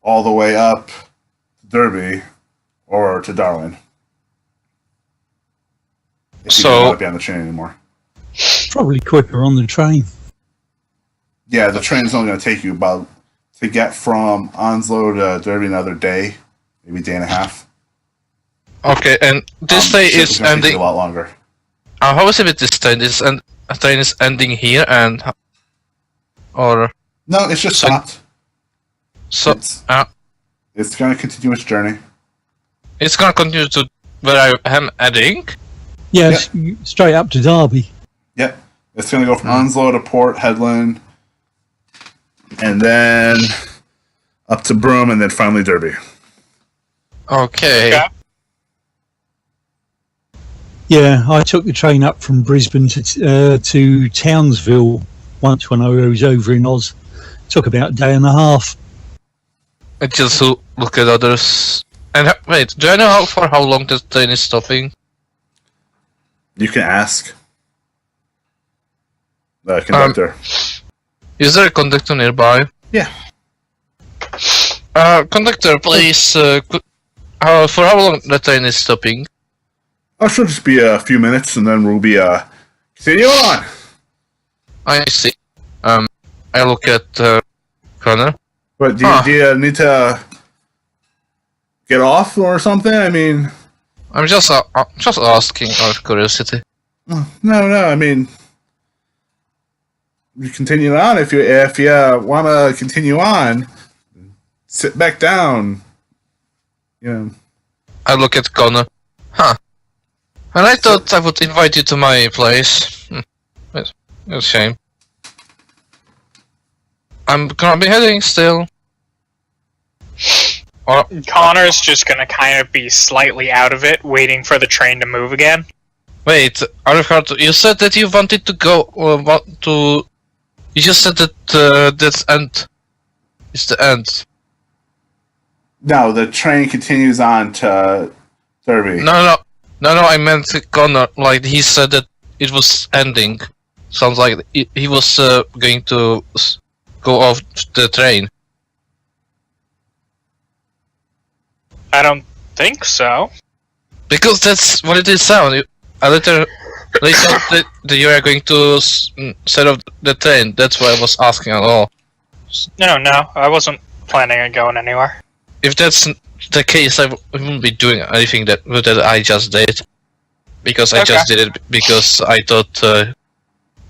all the way up to Derby or to Darwin. If you don't So- want to be on the train anymore. Probably quicker on the train. Yeah, the train is only going to take you about, to get from Onslow to Derby, another day, maybe a day and a half. Okay, and this day Ship is gonna take you ending. a lot longer. How is it with this train? This train is ending here, and or No, it's just So- stopped. so It's going to continue its journey. it's gonna continue to where I am heading. Yes, straight up to Derby. Yep. It's going to go from Onslow to Port Hedland, and then up to Broome, and then finally Derby. Okay. Okay. Yeah, I took the train up from Brisbane to Townsville once when I was over in Oz. Took about a day and a half. I just look at others. And wait, do I know for how long the train is stopping? You can ask the conductor. Is there a conductor nearby? Yeah. Conductor, please. For how long the train is stopping? Oh, should just be a few minutes, and then we'll be continue on. I see. I look at Connor. But do you need to get off or something? I mean, I'm just asking out of curiosity. no. I mean, you continue on if you want to continue on. Sit back down. You know. I look at Connor. Huh. And I thought I would invite you to my place. It's a shame. I'm gonna be heading still. Or, Connor's just gonna kind of be slightly out of it, waiting for the train to move again. wait, Alucard, you said that you wanted to go, want to... You just said that that's end. It's the end. No, the train continues on to Derby. No, I meant Connor, like, he said that it was ending. Sounds like he was going to go off the train. I don't think so. Because that's what it is sound. A little later that you are going to set off the train. That's why I was asking at all. No, I wasn't planning on going anywhere. If that's the case, I wouldn't be doing anything that I just did. Because I just did it because I thought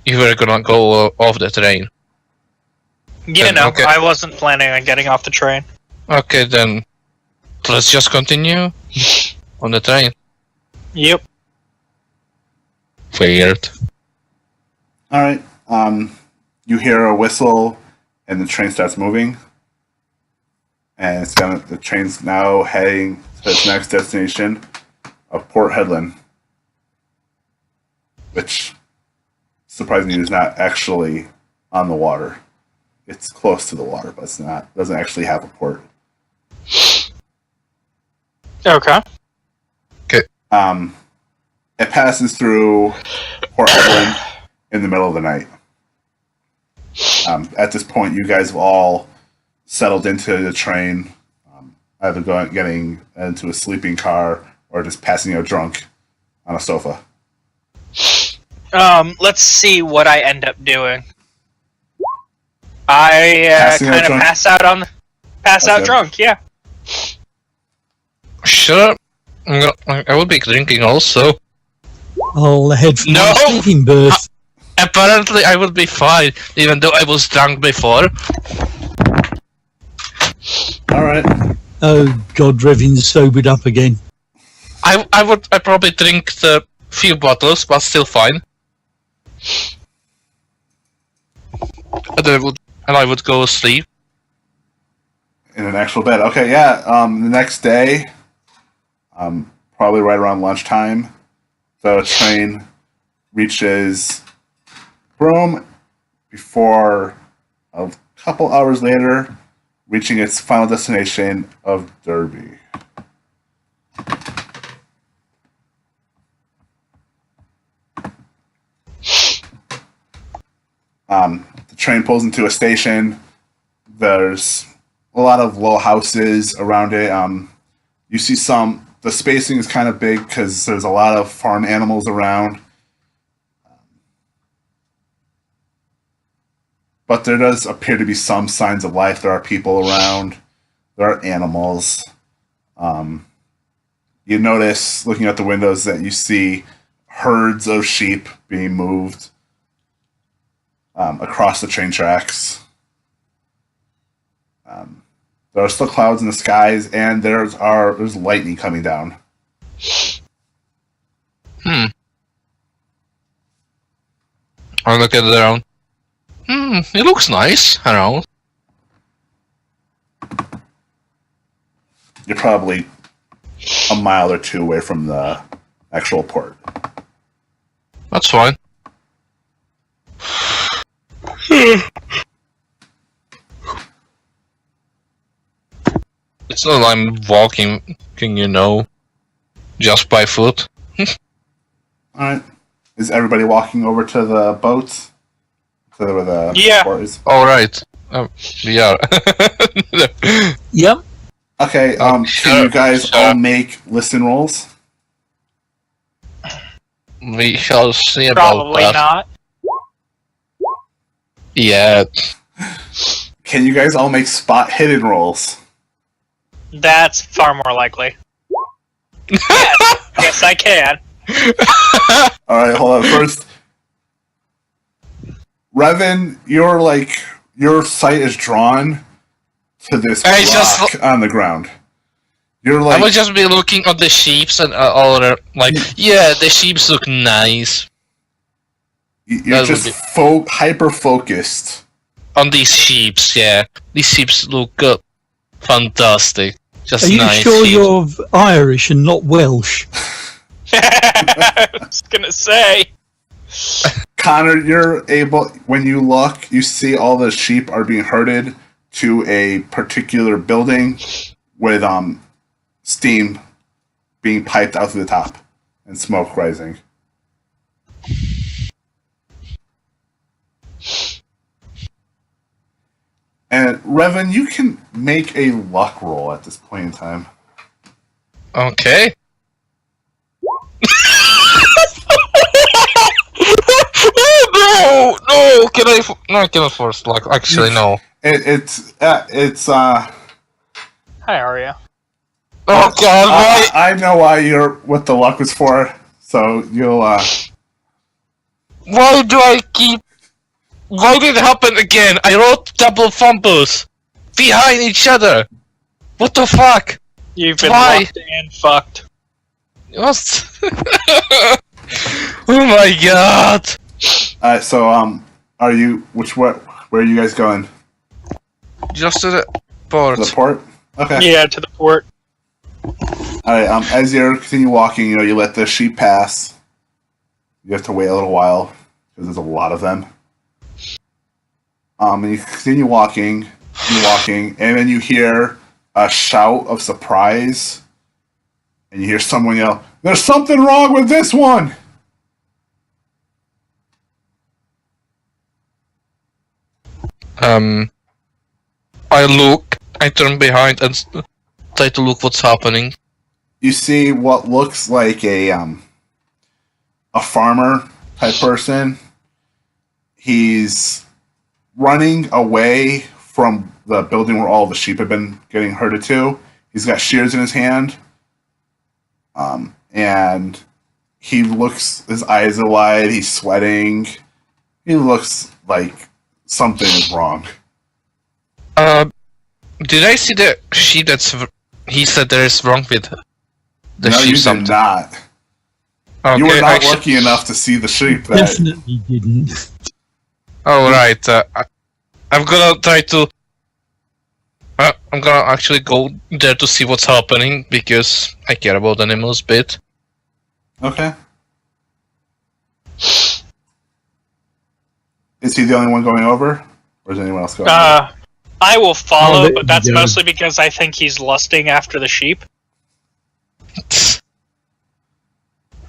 you were gonna go off the train. Yeah, Then, no, okay. I wasn't planning on getting off the train. Okay, then let's just continue on the train. Yep. Weird. Alright, you hear a whistle and the train starts moving. And the train's now heading to its next destination of Port Hedland. Which, surprisingly, is not actually on the water. It's close to the water, but doesn't actually have a port. Okay. It passes through Port Hedland in the middle of the night. At this point, you guys have all settled into the train, either getting into a sleeping car or just passing out drunk on a sofa. Let's see what I end up doing. I kind of pass out drunk, yeah. Sure. I will be drinking also. I'll head for my No! sleeping berth. Apparently I will be fine, even though I was drunk before. Alright. Oh God, Revin's sobered up again. I probably drink the few bottles, but still fine. And I would go sleep. In an actual bed. Okay, yeah. The next day, probably right around lunchtime, the train reaches Rome before a couple hours later, reaching its final destination of Derby. The train pulls into a station. There's a lot of low houses around it. You see the spacing is kind of big because there's a lot of farm animals around. But there does appear to be some signs of life. There are people around. There are animals. You notice, looking out the windows, that you see herds of sheep being moved across the train tracks. There are still clouds in the skies, and there's lightning coming down. I look at it around. It looks nice around. You're probably a mile or two away from the actual port. That's fine. It's not like I'm walking, just by foot. Alright. Is everybody walking over to the boats? To where the port is? Alright. We are. Yep. Okay, can you guys all make listen rolls? We shall see about Probably that. not. Yeah. Can you guys all make spot hidden rolls? That's far more likely. Yes, I can. Alright, hold on. First, Revan, your sight is drawn to this rock on the ground. You're I like would just be looking at the sheeps and all the yeah, the sheeps look nice you're that would just be- hyper focused. on these sheeps. Yeah, these sheeps look fantastic. Just Are you nice sure sheep. you're Irish and not Welsh? I was gonna say. Connor, you're able, when you look, you see all the sheep are being herded to a particular building with steam being piped out through the top and smoke rising. And Revan, you can make a luck roll at this point in time. Okay. No, can I? No, I cannot force luck. Actually, no. It's Hi, Arya. Oh God, why? I know why you're what the luck was for. So you'll Why do I keep? Why did it happen again? I wrote double fumbles behind each other. What the fuck? You've been Why? locked and fucked. What? Oh my God! so are you where are you guys going? Just to the port. To the port? Okay. Yeah, to the port. Alright, as you continue walking, you let the sheep pass. You have to wait a little while, because there's a lot of them. And you continue walking, and then you hear a shout of surprise, and you hear someone yell, "There's something wrong with this one!" I turn behind and try to look what's happening. You see what looks like a farmer type person. He's running away from the building where all the sheep have been getting herded to. He's got shears in his hand, and he looks. His eyes are wide. He's sweating. He looks like something is wrong. Did I see the sheep he said there is wrong with the No, sheep you something? did not. Okay, You were not lucky enough to see the sheep that. Definitely didn't. Oh right, I'm gonna try to. I'm gonna actually go there to see what's happening because I care about animals a bit. Okay. Is he the only one going over, or is anyone else going? Over? I will follow, there but that's you go. mostly because I think he's lusting after the sheep.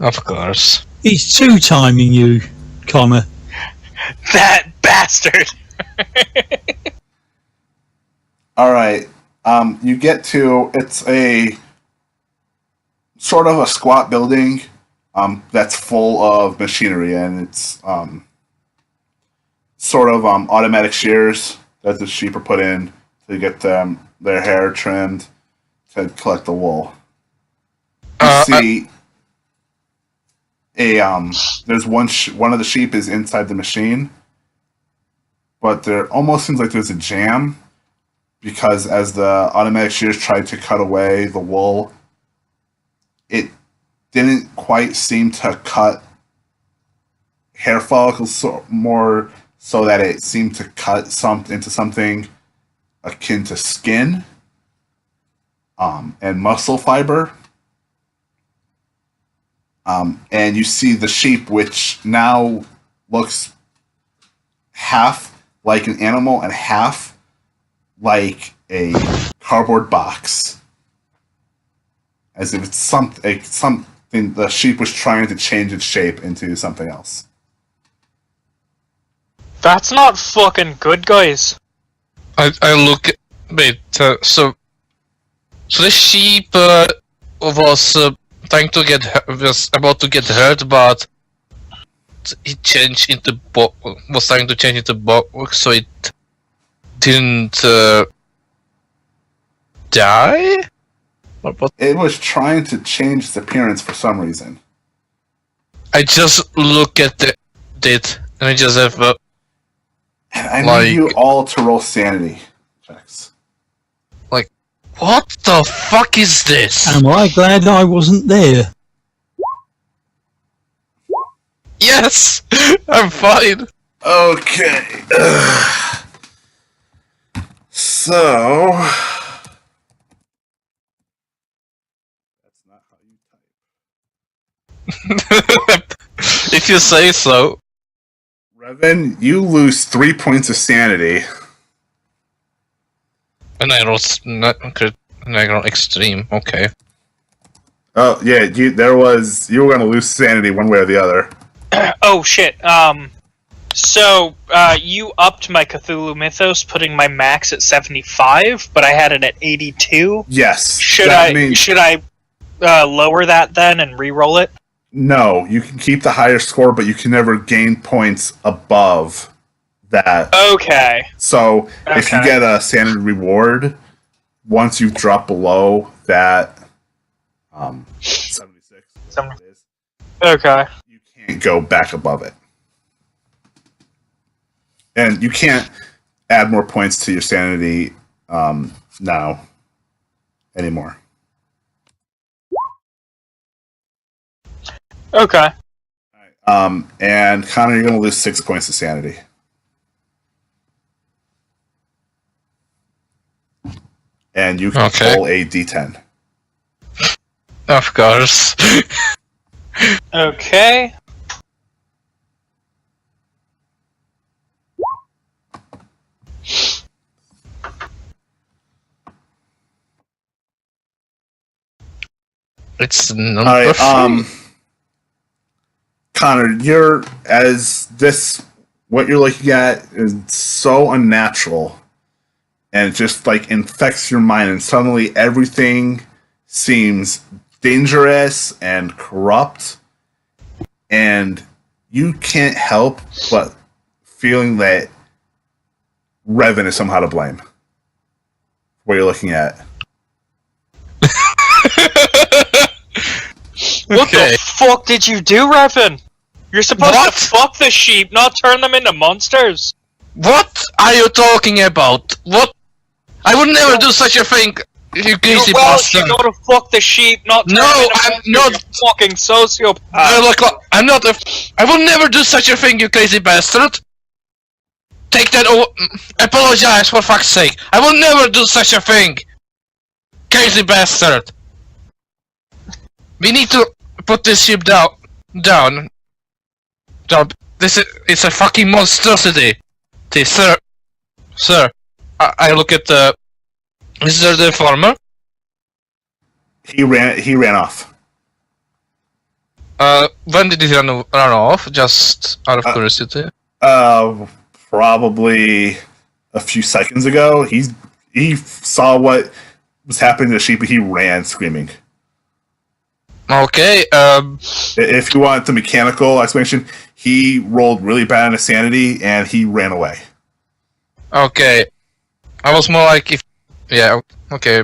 Of course. He's two-timing you, Connor. That bastard! All right. You get to it's a sort of a squat building that's full of machinery, and it's sort of automatic shears that the sheep are put in to get their hair trimmed to collect the wool. You see there's one of the sheep is inside the machine, but there almost seems like there's a jam because as the automatic shears tried to cut away the wool, it didn't quite seem to cut hair follicles more so that it seemed to cut into something akin to skin and muscle fiber. And you see the sheep, which now looks half like an animal and half like a cardboard box. As if it's something the sheep was trying to change its shape into something else. That's not fucking good, guys. I look. Wait. So the sheep was trying to was about to get hurt, but it changed into was trying to change into box, so it didn't die. What? It was trying to change its appearance for some reason. I just look at it, and I just have And I need you all to roll sanity checks. What the fuck is this? Am I glad I wasn't there? Yes! I'm fine! Okay. So. That's not how you type. If you say so. Revan, you lose 3 points of sanity. And I rolled extreme, okay. Oh, yeah, you were going to lose sanity one way or the other. Oh shit. So you upped my Cthulhu Mythos, putting my max at 75, but I had it at 82. Yes. Should I lower that then and re-roll it? No, you can keep the higher score, but you can never gain points above that. Okay. So if you get a sanity reward, once you drop below that 76, whatever it is, Okay. you can't go back above it. And you can't add more points to your sanity now anymore. Okay. And Connor, you're going to lose 6 points of sanity. And you can roll a d10. Of course. Okay. It's number 3. Connor, what you're looking at is so unnatural, and it just like infects your mind, and suddenly everything seems dangerous and corrupt, and you can't help but feeling that Revan is somehow to blame. What you're looking at. What the fuck did you do, Revan? You're supposed to fuck the sheep, not turn them into monsters. What are you talking about? What? I would never do such a thing, you crazy bastard. You gotta fuck the sheep, not turn them into monsters, not you fucking sociopath. I will never do such a thing, you crazy bastard. Take that apologize, for fuck's sake. I will never do such a thing. Crazy bastard. We need to put this ship down. It's a fucking monstrosity. Sir, I look at the. Is there the farmer? He ran off. When did he run off? Just out of curiosity. Probably a few seconds ago. He saw what was happening to the sheep, and he ran screaming. Okay, If you want the mechanical explanation, he rolled really bad on his sanity, and he ran away. Okay. I was more like okay.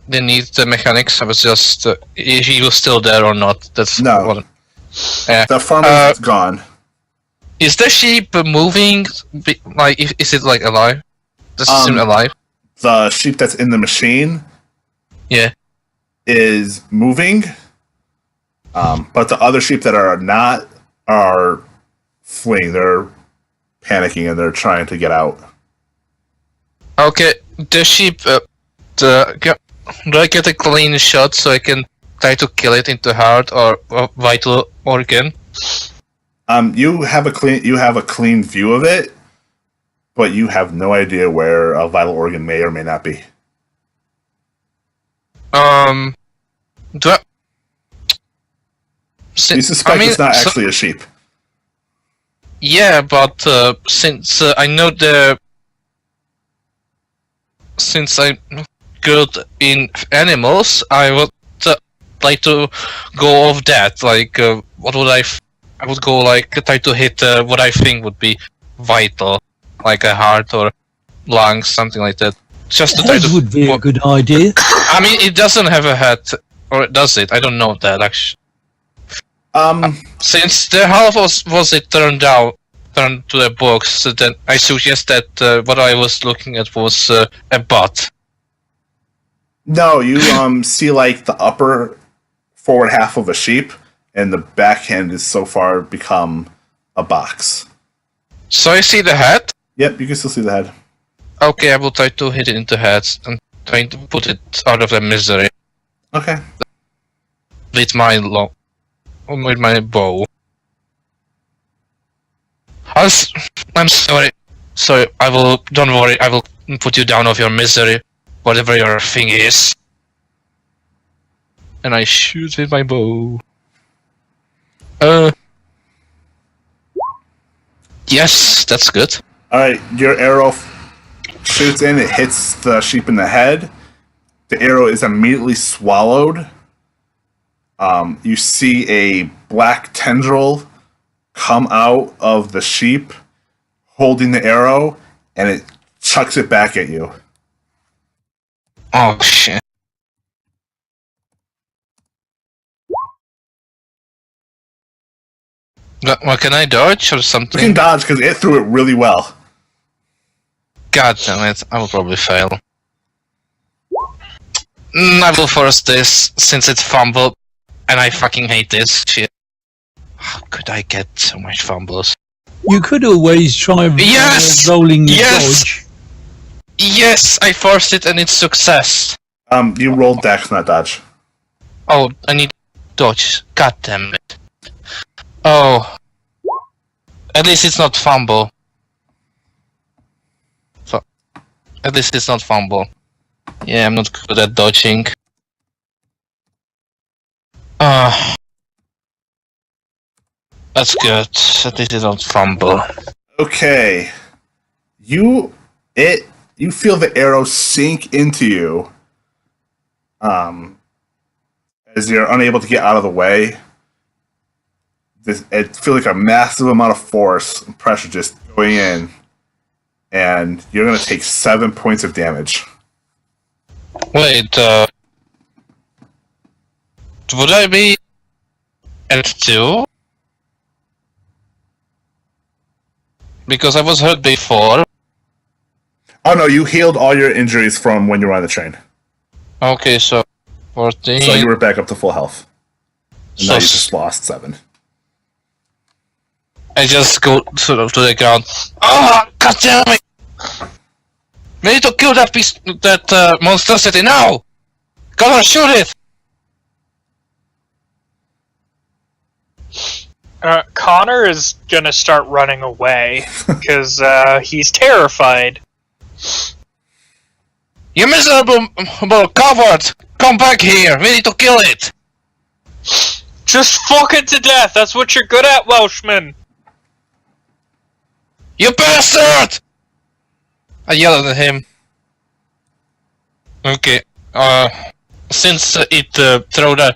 Didn't need the mechanics, I was just, if he was still there or not, that's No. what... The farmer is gone. Is the sheep moving, like, is it like alive? Does it seem alive? The sheep that's in the machine is moving. But the other sheep that are not are fleeing. They're panicking and they're trying to get out. Okay, the sheep. Do I get a clean shot so I can try to kill it into heart or vital organ? You have a clean view of it, but you have no idea where a vital organ may or may not be. Do I? You suspect it's not actually a sheep. Yeah, but since I know since I'm good in animals, I would like to go off that. Like, what would I would go like try to hit what I think would be vital, like a heart or lungs, something like that. Just to try to. Would be a good idea. I mean, it doesn't have a head, or does it? I don't know that actually. Since the half was it turned to the box, then I suggest that what I was looking at was a bot. No, you see like the upper forward half of a sheep, and the back end is so far become a box. So I see the head. Yep, you can still see the head. Okay, I will try to hit it into heads and trying to put it out of the misery Okay. with my bow. I'm sorry. So I will. Don't worry. I will put you down of your misery, whatever your thing is. And I shoot with my bow. Yes, that's good. Alright, your arrow shoots in, it hits the sheep in the head. The arrow is immediately swallowed. You see a black tendril come out of the sheep holding the arrow, and it chucks it back at you. Oh shit. Well, can I dodge or You something? can dodge because it threw it really well. God damn it, I will probably fail. I will force this, since it's fumble, and I fucking hate this shit. How could I get so much fumbles? You could always try Yes! rolling the Yes! dodge. Yes, I forced it and it's success. You rolled dex, not dodge. Oh, I need dodge. God damn it. Oh. At least it's not fumble. At least it's not fumble. Yeah, I'm not good at dodging. That's good. At least it's not fumble. Okay. You feel the arrow sink into you. As you're unable to get out of the way. It feels like a massive amount of force and pressure just going in. And you're going to take 7 points of damage. Wait, would I be at 2? Because I was hurt before. Oh no, you healed all your injuries from when you were on the train. Okay, so 14. So you were back up to full health. And now you So just lost 7. I just go sort of to the ground. Oh, god damn it! We need to kill that monstrosity now! Come on, shoot it! Connor is gonna start running away because he's terrified. You miserable coward! Come back here! We need to kill it! Just fuck it to death. That's what you're good at, Welshman. You bastard! I yelled at him. Okay, since it threw the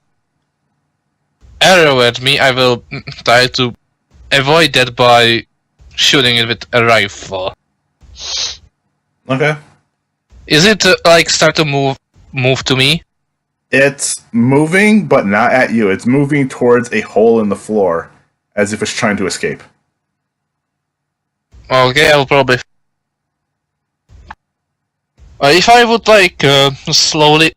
arrow at me, I will try to avoid that by shooting it with a rifle. Okay. Is it like start to move to me? It's moving, but not at you. It's moving towards a hole in the floor, as if it's trying to escape. Okay, I'll probably. If I would like slowly,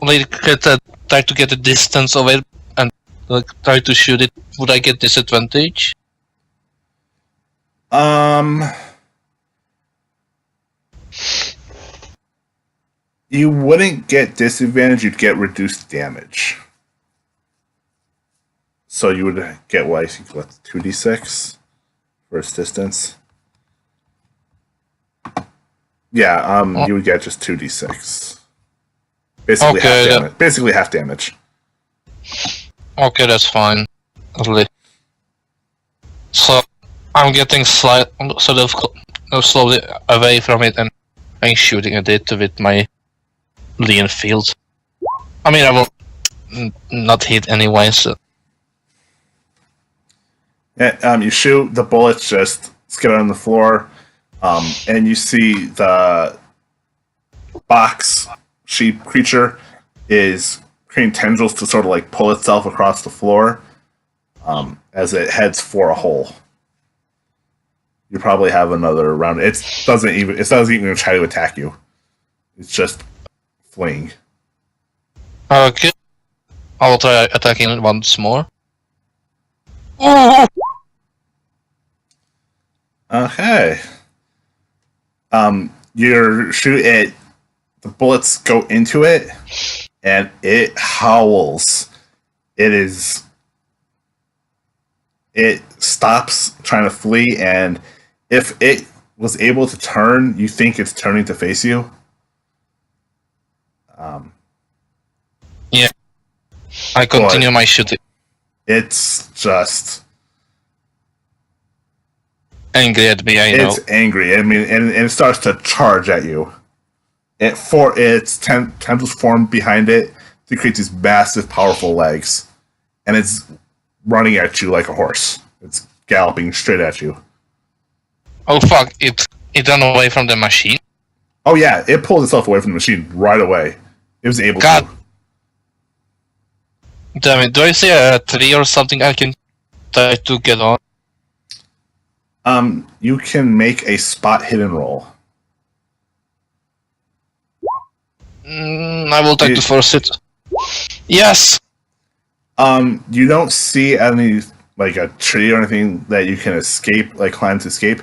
like try to get a distance of it and like try to shoot it, would I get disadvantage? You wouldn't get disadvantage, you'd get reduced damage. So you would get what, I think, what, 2d6 for its distance? Yeah, you would get just 2d6. Basically Okay, half damage. Basically half damage. Okay, that's fine. At least. So I'm getting slowly away from it and I'm shooting at it with my lean field. I mean, I will not hit anyway, so. Yeah, you shoot, the bullets just skitter on the floor, and you see the box sheep creature is creating tendrils to sort of like pull itself across the floor as it heads for a hole. You probably have another round. It doesn't even try to attack you. It's just fleeing. Okay. I'll try attacking it once more. Oh! Okay. You shoot it. The bullets go into it, and it howls. It stops trying to flee, and if it was able to turn, you think it's turning to face you. Yeah. I continue my shooting. It's just Angry at me, I know. it's angry. I mean, and it starts to charge at you. Its tentacles form behind it to create these massive, powerful legs, and it's running at you like a horse. It's galloping straight at you. Oh fuck, it ran away from the machine? Oh yeah, it pulled itself away from the machine right away. It was able God. to. Damn it, do I see a tree or something I can try to get on? You can make a spot hidden roll. I will try to force it. Yes! You don't see any, like, a tree or anything that you can escape, like, climb to escape,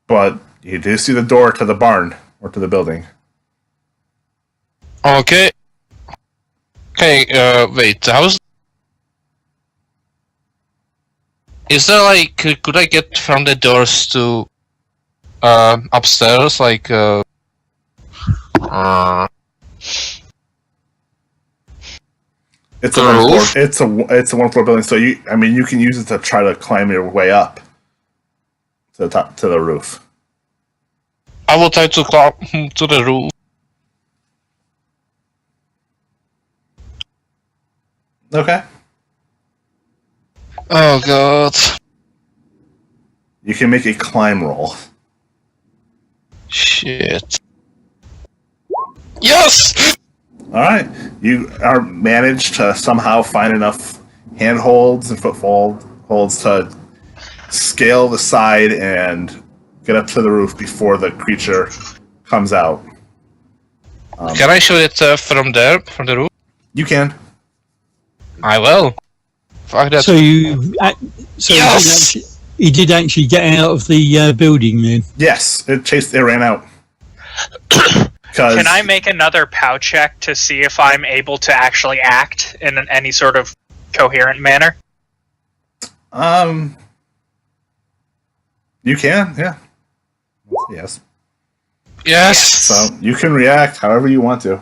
but you do see the door to the barn, or to the building. Okay. Okay, wait, how's... Is there like, could I get from the doors to, upstairs, like, It's a The one floor, roof? it's a 1 floor building, so you can use it to try to climb your way up to the top, to the roof. I will try to climb to the roof. Okay. Oh god. You can make a climb roll. Shit. Yes! Alright. You are managed to somehow find enough handholds and footholds to scale the side and get up to the roof before the creature comes out. Can I shoot it from there, from the roof? You can. I will. Fuck that. So Yes! he did actually get out of the building then. Yes, it ran out. Can I make another POW check to see if I'm able to actually act in any sort of coherent manner? You can, yeah. Yes. Yes! So you can react however you want to.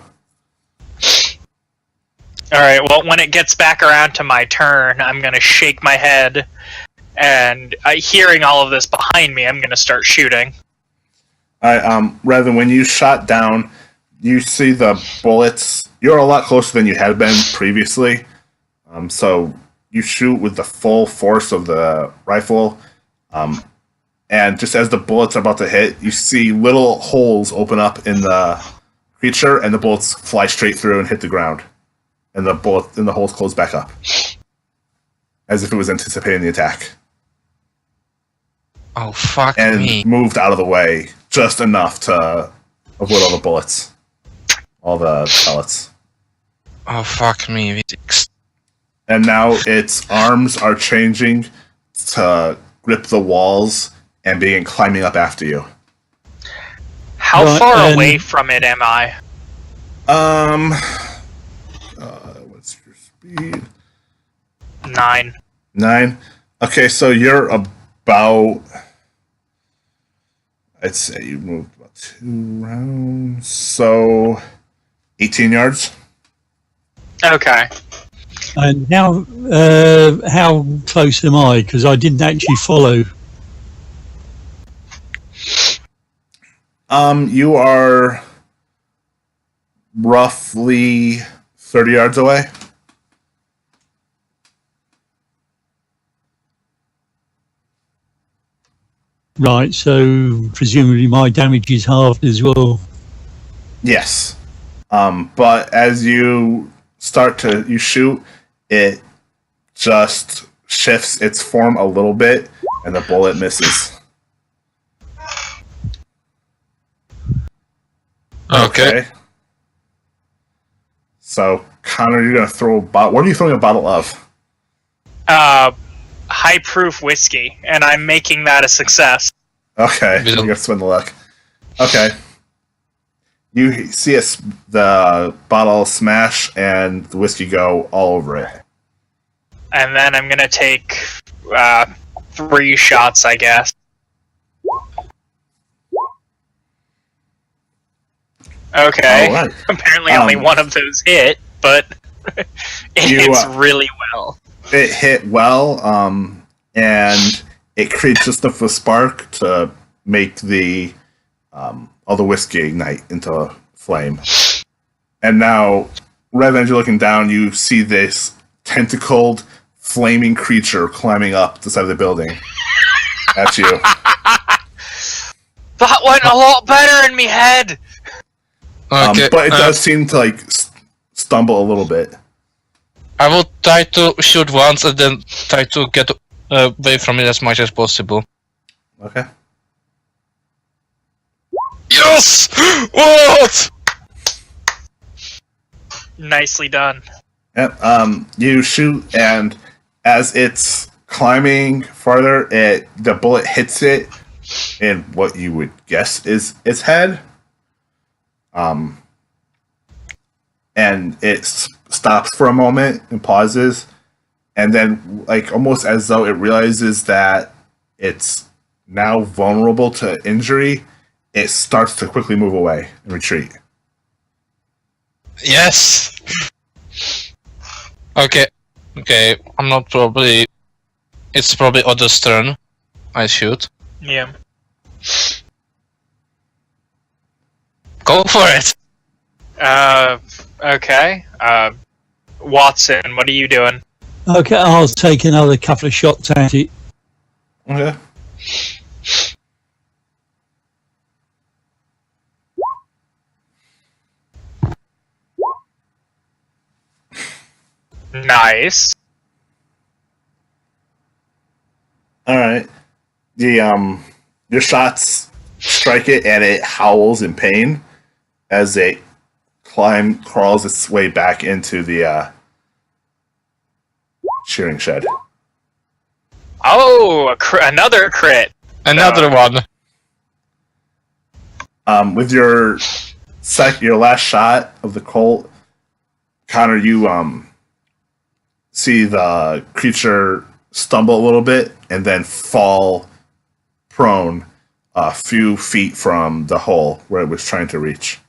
Alright, well, when it gets back around to my turn, I'm gonna shake my head, and hearing all of this behind me, I'm gonna start shooting. Rather than when you shot down, you see the bullets. You're a lot closer than you had been previously. So you shoot with the full force of the rifle. And just as the bullets are about to hit, you see little holes open up in the creature, and the bullets fly straight through and hit the ground. And the holes close back up. As if it was anticipating the attack. Oh, fuck And me. moved out of the way just enough to avoid all the bullets. All the pellets. Oh, fuck me. And now its arms are changing to grip the walls and begin climbing up after you. How Right, far away from it am I? What's your speed? 9. 9. Okay, so you're about. I'd say you moved about 2 rounds, so 18 yards. Okay. And how close am I? Because I didn't actually follow. You are roughly 30 yards away. Right, so presumably my damage is halved as well. Yes. But as you you shoot, it just shifts its form a little bit, and the bullet misses. Okay. So Connor, you're gonna throw a bottle. What are you throwing a bottle of? High proof whiskey, and I'm making that a success. Okay, you gotta spend the luck. Okay. You see the bottle smash and the whiskey go all over it. And then I'm gonna take 3 shots, I guess. Okay. All right. Apparently only one of those hit, but it hits really well. It hit well, and it creates just enough of a spark to make all the whiskey ignite into a flame. And now, rather than you looking down, you see this tentacled, flaming creature climbing up the side of the building at you. That went a lot better in me head! Okay, but it does seem to like stumble a little bit. I will try to shoot once and then try to get away from it as much as possible. Okay. Yes! What? Nicely done. Yep. You shoot, and as it's climbing farther, the bullet hits it in what you would guess is its head. And it stops for a moment and pauses, and then, like, almost as though it realizes that it's now vulnerable to injury, it starts to quickly move away and retreat. Yes! Okay. I'm not probably... It's probably Otto's turn. I shoot. Yeah. Go for it! Okay. Watson, what are you doing? Okay, I'll take another couple of shots at it. Okay. Nice. All right. Your shots strike it, and it howls in pain as it crawls its way back into the shearing shed. Oh, another crit. Another one. With your last shot of the Colt, Connor, you see the creature stumble a little bit and then fall prone a few feet from the hole where it was trying to reach.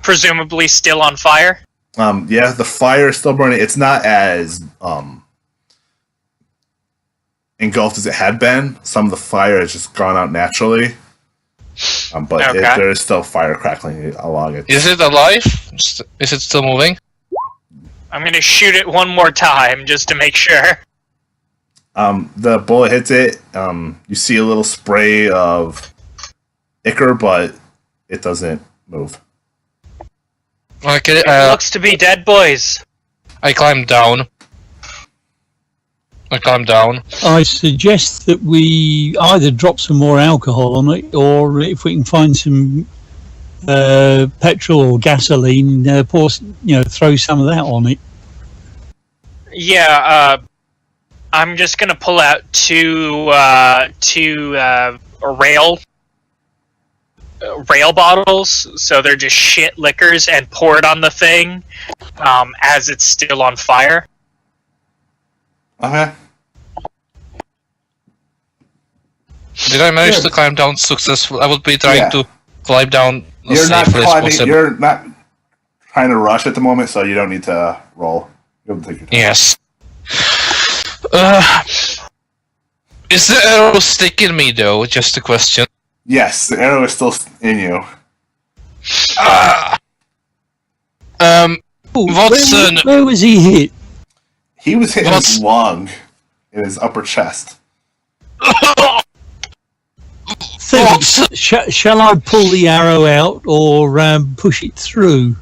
Presumably still on fire? Yeah, the fire is still burning. It's not as engulfed as it had been. Some of the fire has just gone out naturally. But Okay. there is still fire crackling along it. Is it alive? Is it still moving? I'm gonna shoot it one more time just to make sure. The bullet hits it. You see a little spray of ichor, but it doesn't move. Okay, It looks to be dead, boys. I climb down. I suggest that we either drop some more alcohol on it, or if we can find some petrol or gasoline, throw some of that on it. Yeah, I'm just gonna pull out two rail bottles, so they're just shit liquors, and pour it on the thing as it's still on fire. Okay. Did I manage to climb down successfully? I would be trying to climb down as You're not safely as climbing. possible. You're not trying to rush at the moment, so you don't need to roll. You don't take your time. Yes. Is the arrow sticking me though? Just a question. Yes, the arrow is still in you. Watson. Where was he hit? He was hit in his lung, in his upper chest. Things. Shall I pull the arrow out or push it through?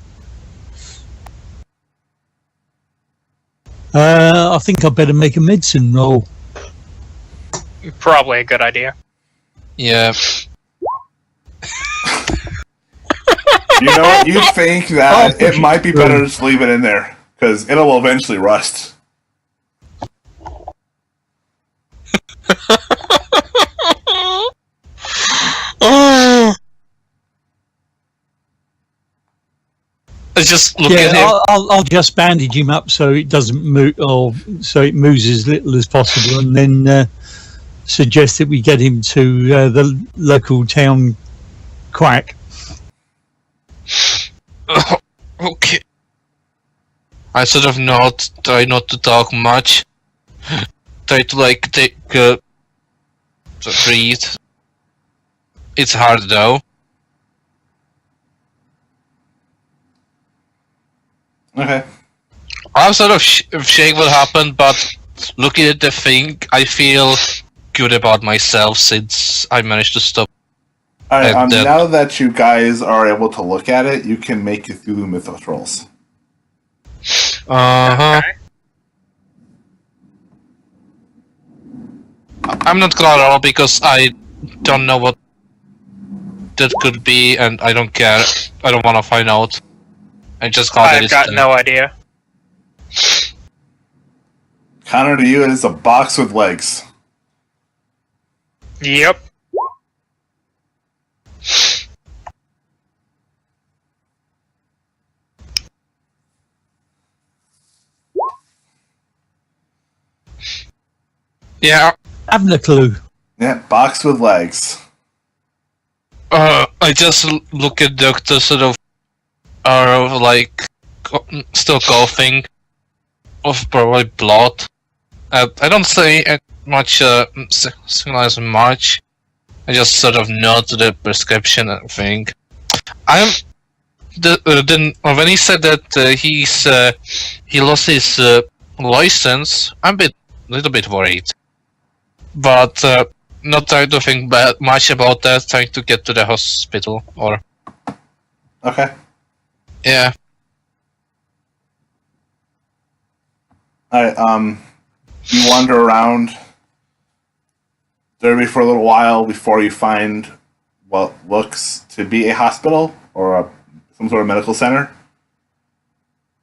I think I'd better make a medicine roll. Probably a good idea. Yeah. You know what? You think that push it might be through. better to just leave it in there because it'll eventually rust. I just look at Yeah, him. I'll just bandage him up so it doesn't move, or so it moves as little as possible, and then suggest that we get him to the local town quack. Okay. I sort of try not to talk much. Try to like take to breathe. It's hard though. Okay. I'm sort of shake what happened, but looking at the thing, I feel good about myself since I managed to stop. All right. And, Now that you guys are able to look at it, you can make Cthulhu Mythos rolls. Uh-huh. Okay. I'm not gonna roll because I don't know what that could be, and I don't care. I don't want to find out. I just got I've got no idea. Counter to you, it is a box with legs. Yep. Yeah. Haven't a clue. Yeah, box with legs. I just look at Doctor sort of, like, still coughing, of probably blood. I don't say much, signalize much. I just sort of nod to the prescription and think. Then when he said that he lost his license, I'm a little bit worried, but not trying to think much about that. Trying to get to the hospital or Okay. yeah. All right. You wander around Derby for a little while before you find what looks to be a hospital or some sort of medical center.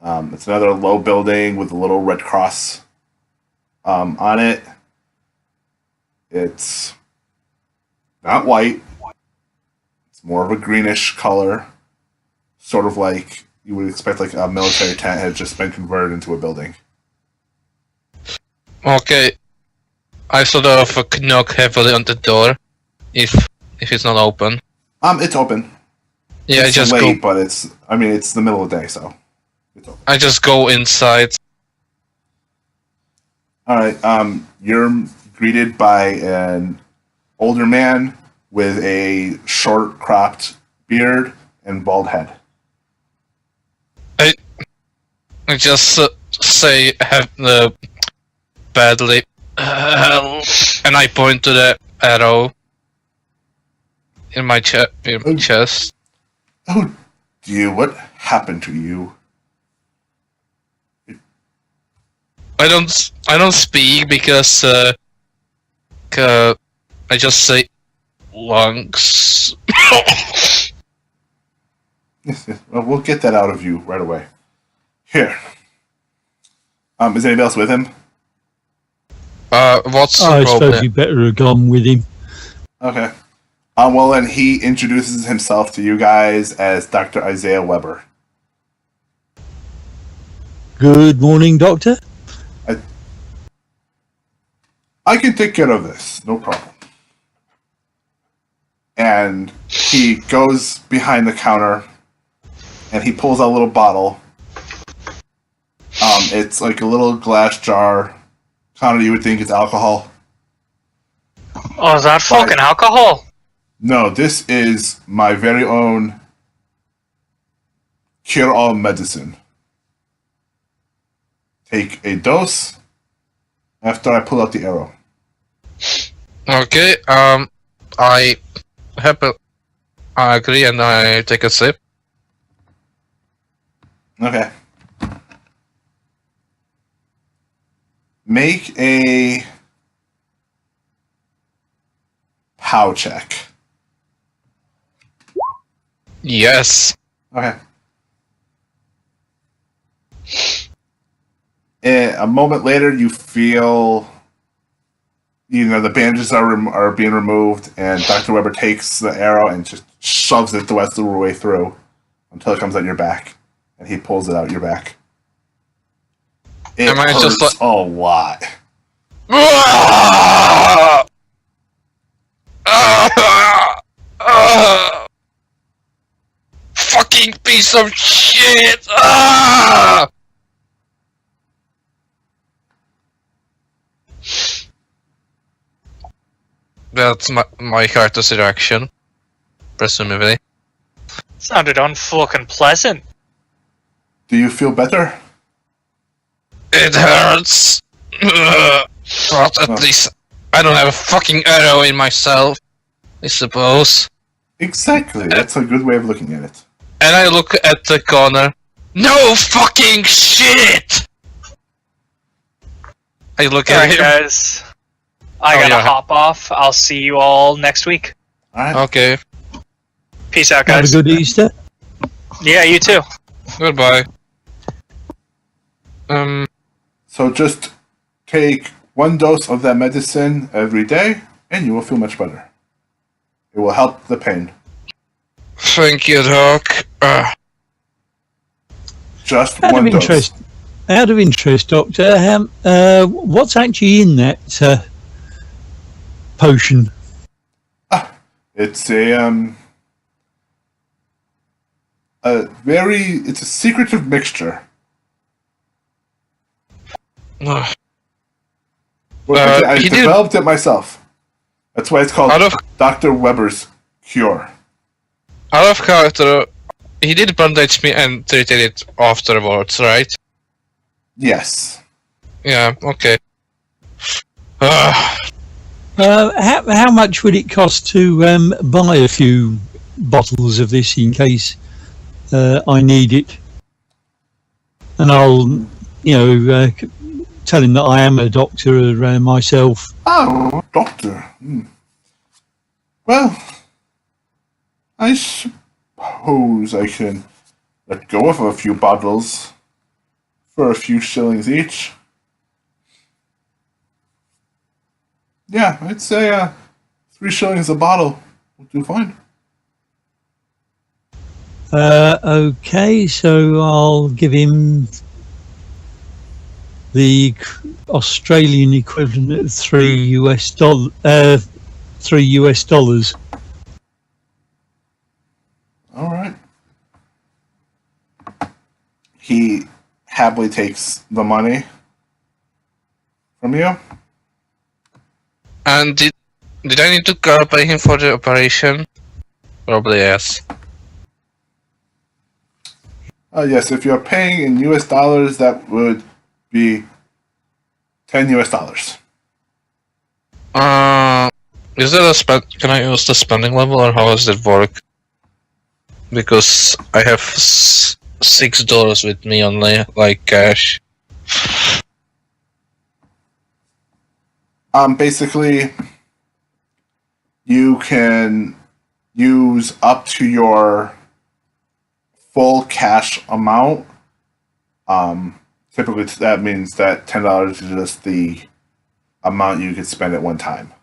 It's another low building with a little red cross on it. It's not white. It's more of a greenish color, sort of like you would expect like a military tent had just been converted into a building. Okay, I sort of knock heavily on the door if it's not open. It's open. Yeah, It's I just late, go. but it's the middle of the day, so it's open. I just go inside. All right. You're greeted by an older man with a short cropped beard and bald head. I just say badly, and I point to the arrow in my chest. Oh, dear, what happened to you? I don't speak because I just say lungs. Well, we'll get that out of you right away. Here. Is anybody else with him? What's I the suppose problem? you better have gone with him. Okay. Well, then he introduces himself to you guys as Dr. Isaiah Weber. Good morning, Doctor. I can take care of this, no problem. And he goes behind the counter and he pulls out a little bottle. It's like a little glass jar. Connor, you would think it's alcohol. Oh, is that fucking alcohol? No, this is my very own cure-all medicine. Take a dose after I pull out the arrow. Okay. I agree, and I take a sip. Okay. Make a POW check. Yes. Okay. And a moment later, you feel, the bandages are being removed, and Dr. Weber takes the arrow and just shoves it the rest of the way through until it comes out your back, and he pulls it out your back. It Am I hurts just a lot. Fucking piece of shit! That's my character's reaction, presumably. Sounded unfucking pleasant. Do you feel better? It hurts. But at least I don't have a fucking arrow in myself, I suppose. Exactly. That's a good way of looking at it. And I look at the corner. No fucking shit! I look at Alright, him. guys. I gotta yeah. hop off. I'll see you all next week. All right. Okay, Peace out, Have a guys. good Easter. Yeah, you too. goodbye. So just take 1 dose of that medicine every day, and you will feel much better. It will help the pain. Thank you, Doc. Just Out 1 of dose. interest, Doctor, what's actually in that potion? It's it's a secretive mixture. Ugh. I he did- developed it myself. That's why it's called Out of Dr. Weber's Cure. out of character, he did bandage me and treated it afterwards, right? Yes. Yeah. Okay. How much would it cost to buy a few bottles of this in case I need it? And I'll, tell him that I am a doctor myself. Oh, doctor. Well, I suppose I can let go of a few bottles for a few shillings each. Yeah, I'd say 3 shillings a bottle will do fine. Okay, so I'll give him the Australian equivalent of $3. All right. He happily takes the money from you. And did I need to pay him for the operation? Probably yes. Yes, if you're paying in US dollars, that would be $10. Is there can I use the spending level, or how does it work? Because I have $6 with me only, like cash. Basically, you can use up to your full cash amount. Typically, that means that $10 is just the amount you could spend at one time.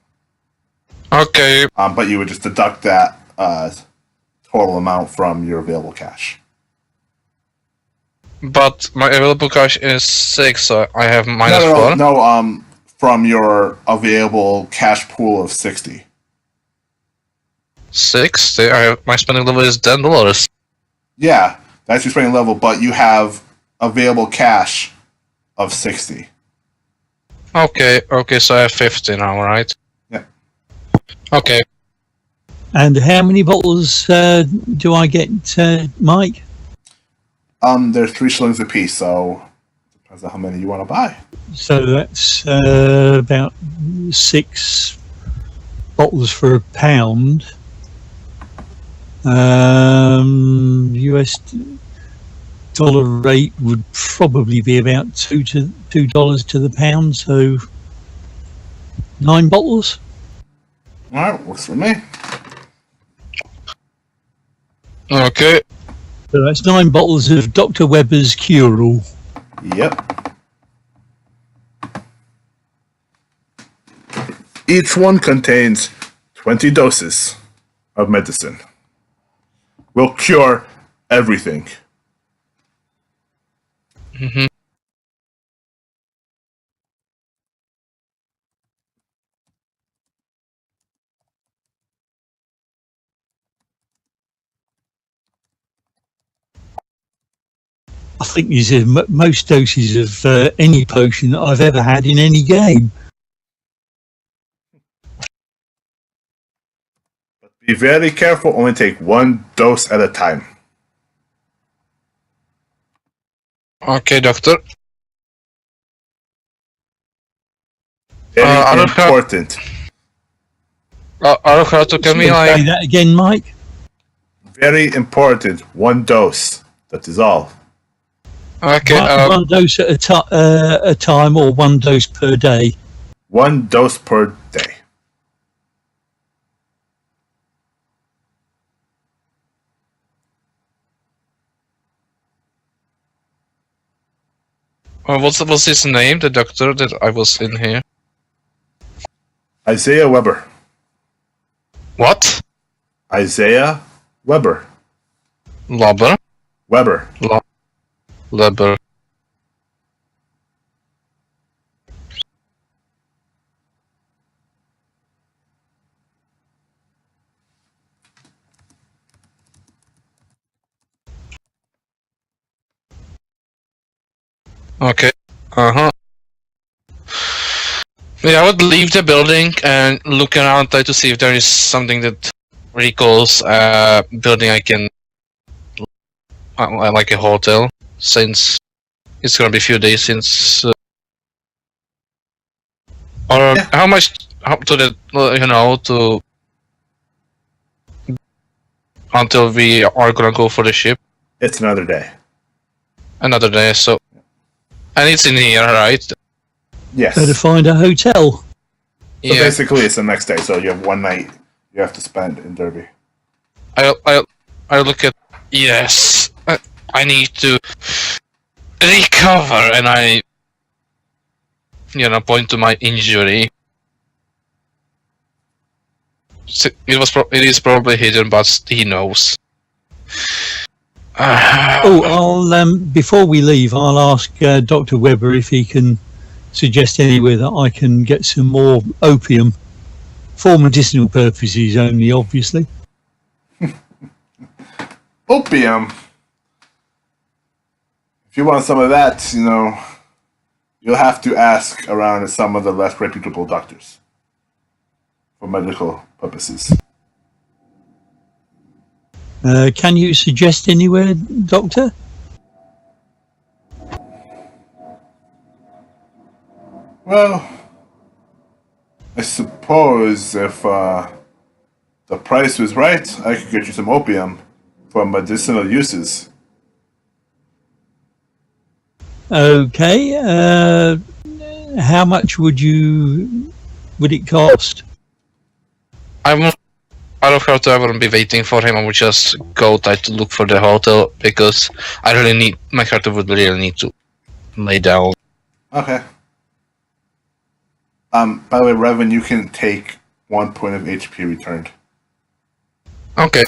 Okay. But you would just deduct that total amount from your available cash. But my available cash is 6, so I have minus 4. No, from your available cash pool of 60. 6? My spending level is $10. Yeah, that's your spending level, but you have available cash of 60. Okay, so I have 50 now, right? Yeah. Okay. And how many bottles do I get, Mike? They're 3 shillings a piece, so it depends on how many you want to buy. So that's about 6 bottles for £1. US dollar rate would probably be about $2 to the pound, so 9 bottles. Alright, works for me. Okay. So that's 9 bottles of Dr. Weber's cure-all. Yep. Each one contains 20 doses of medicine. Will cure everything. Mm-hmm. I think these are most doses of any potion that I've ever had in any game. Be very careful, only take 1 dose at a time. Okay, doctor. Very important. Nyarlathotep, can we Say that again, Mike? Very important. 1 dose. That is all. Okay. One dose at a time, or 1 dose per day? 1 dose per day. What's his name? The doctor that I was in here. Isaiah Weber. What? Isaiah Weber. Lobber. Weber. Lobber. Okay. Uh-huh. Yeah, I would leave the building and look around, try to see if there is something that recalls a building I can... like a hotel, since it's gonna be a few days since... or Yeah. how much to the, to... until we are gonna go for the ship? It's another day. Another day, so... And it's in here, right? Yes. Better find a hotel. So Yeah. basically, it's the next day. So you have 1 night you have to spend in Derby. I look at... Yes. I need to... recover, and I... point to my injury. It is probably hidden, but he knows. I'll before we leave, I'll ask Dr. Weber if he can suggest anywhere that I can get some more opium for medicinal purposes only, obviously. Opium. If you want some of that, you'll have to ask around some of the less reputable doctors for medical purposes. Can you suggest anywhere, Doctor? Well, I suppose if the price was right, I could get you some opium for medicinal uses. Okay. How much would it cost? I don't have to ever be waiting for him. I would just go try to look for the hotel, because I really need... my character would really need to lay down. Okay. By the way, Revan, you can take 1 point of HP returned. Okay.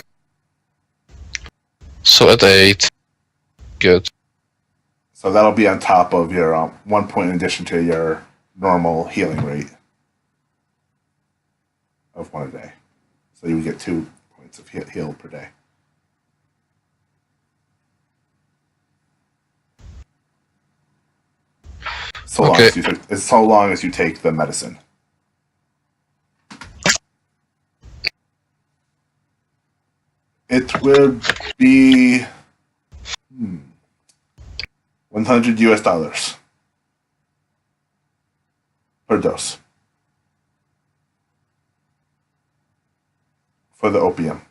So at 8. Good. So that'll be on top of your 1 point in addition to your normal healing rate of 1 a day. So you would get 2 points of heal per day. So long as you take the medicine. It will be $100 US per dose for the opium.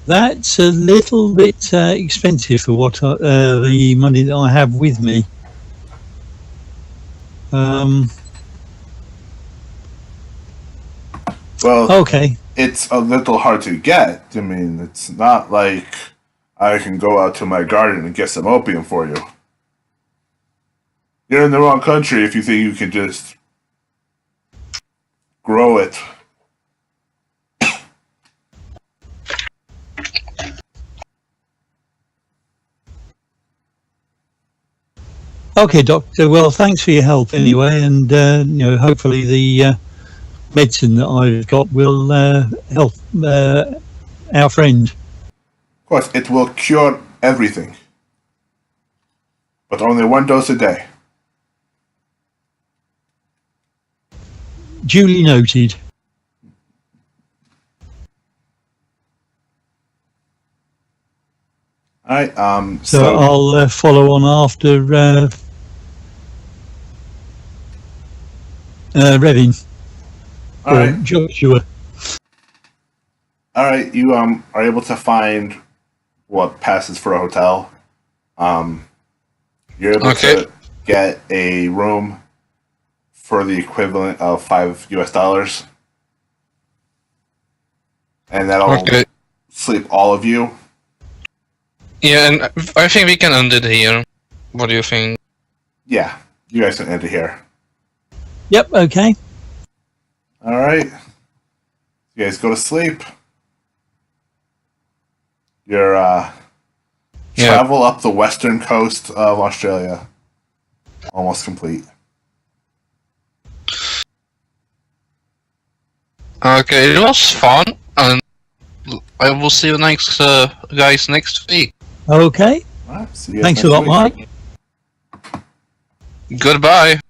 That's a little bit expensive for what the money that I have with me. Well, Okay. it's a little hard to get. I mean, it's not like I can go out to my garden and get some opium for you. You're in the wrong country if you think you can just grow it. Okay, Doctor. Well, thanks for your help anyway, and hopefully the medicine that I've got will help our friend. Of course, it will cure everything. But only 1 dose a day. Duly noted. Alright, So I'll follow on after Revin. Alright. Joshua. Alright, you are able to find what passes for a hotel. You're able to get a room for the equivalent of $5 US. And that'll sleep all of you. Yeah, and I think we can end it here. What do you think? Yeah, you guys can enter here. Yep, okay. Alright. You guys go to sleep. Your travel up the western coast of Australia. Almost complete. Okay, it was fun, and I will see you guys next week. Okay. Alright, see you guys Thanks a next lot, week. Mike. Goodbye.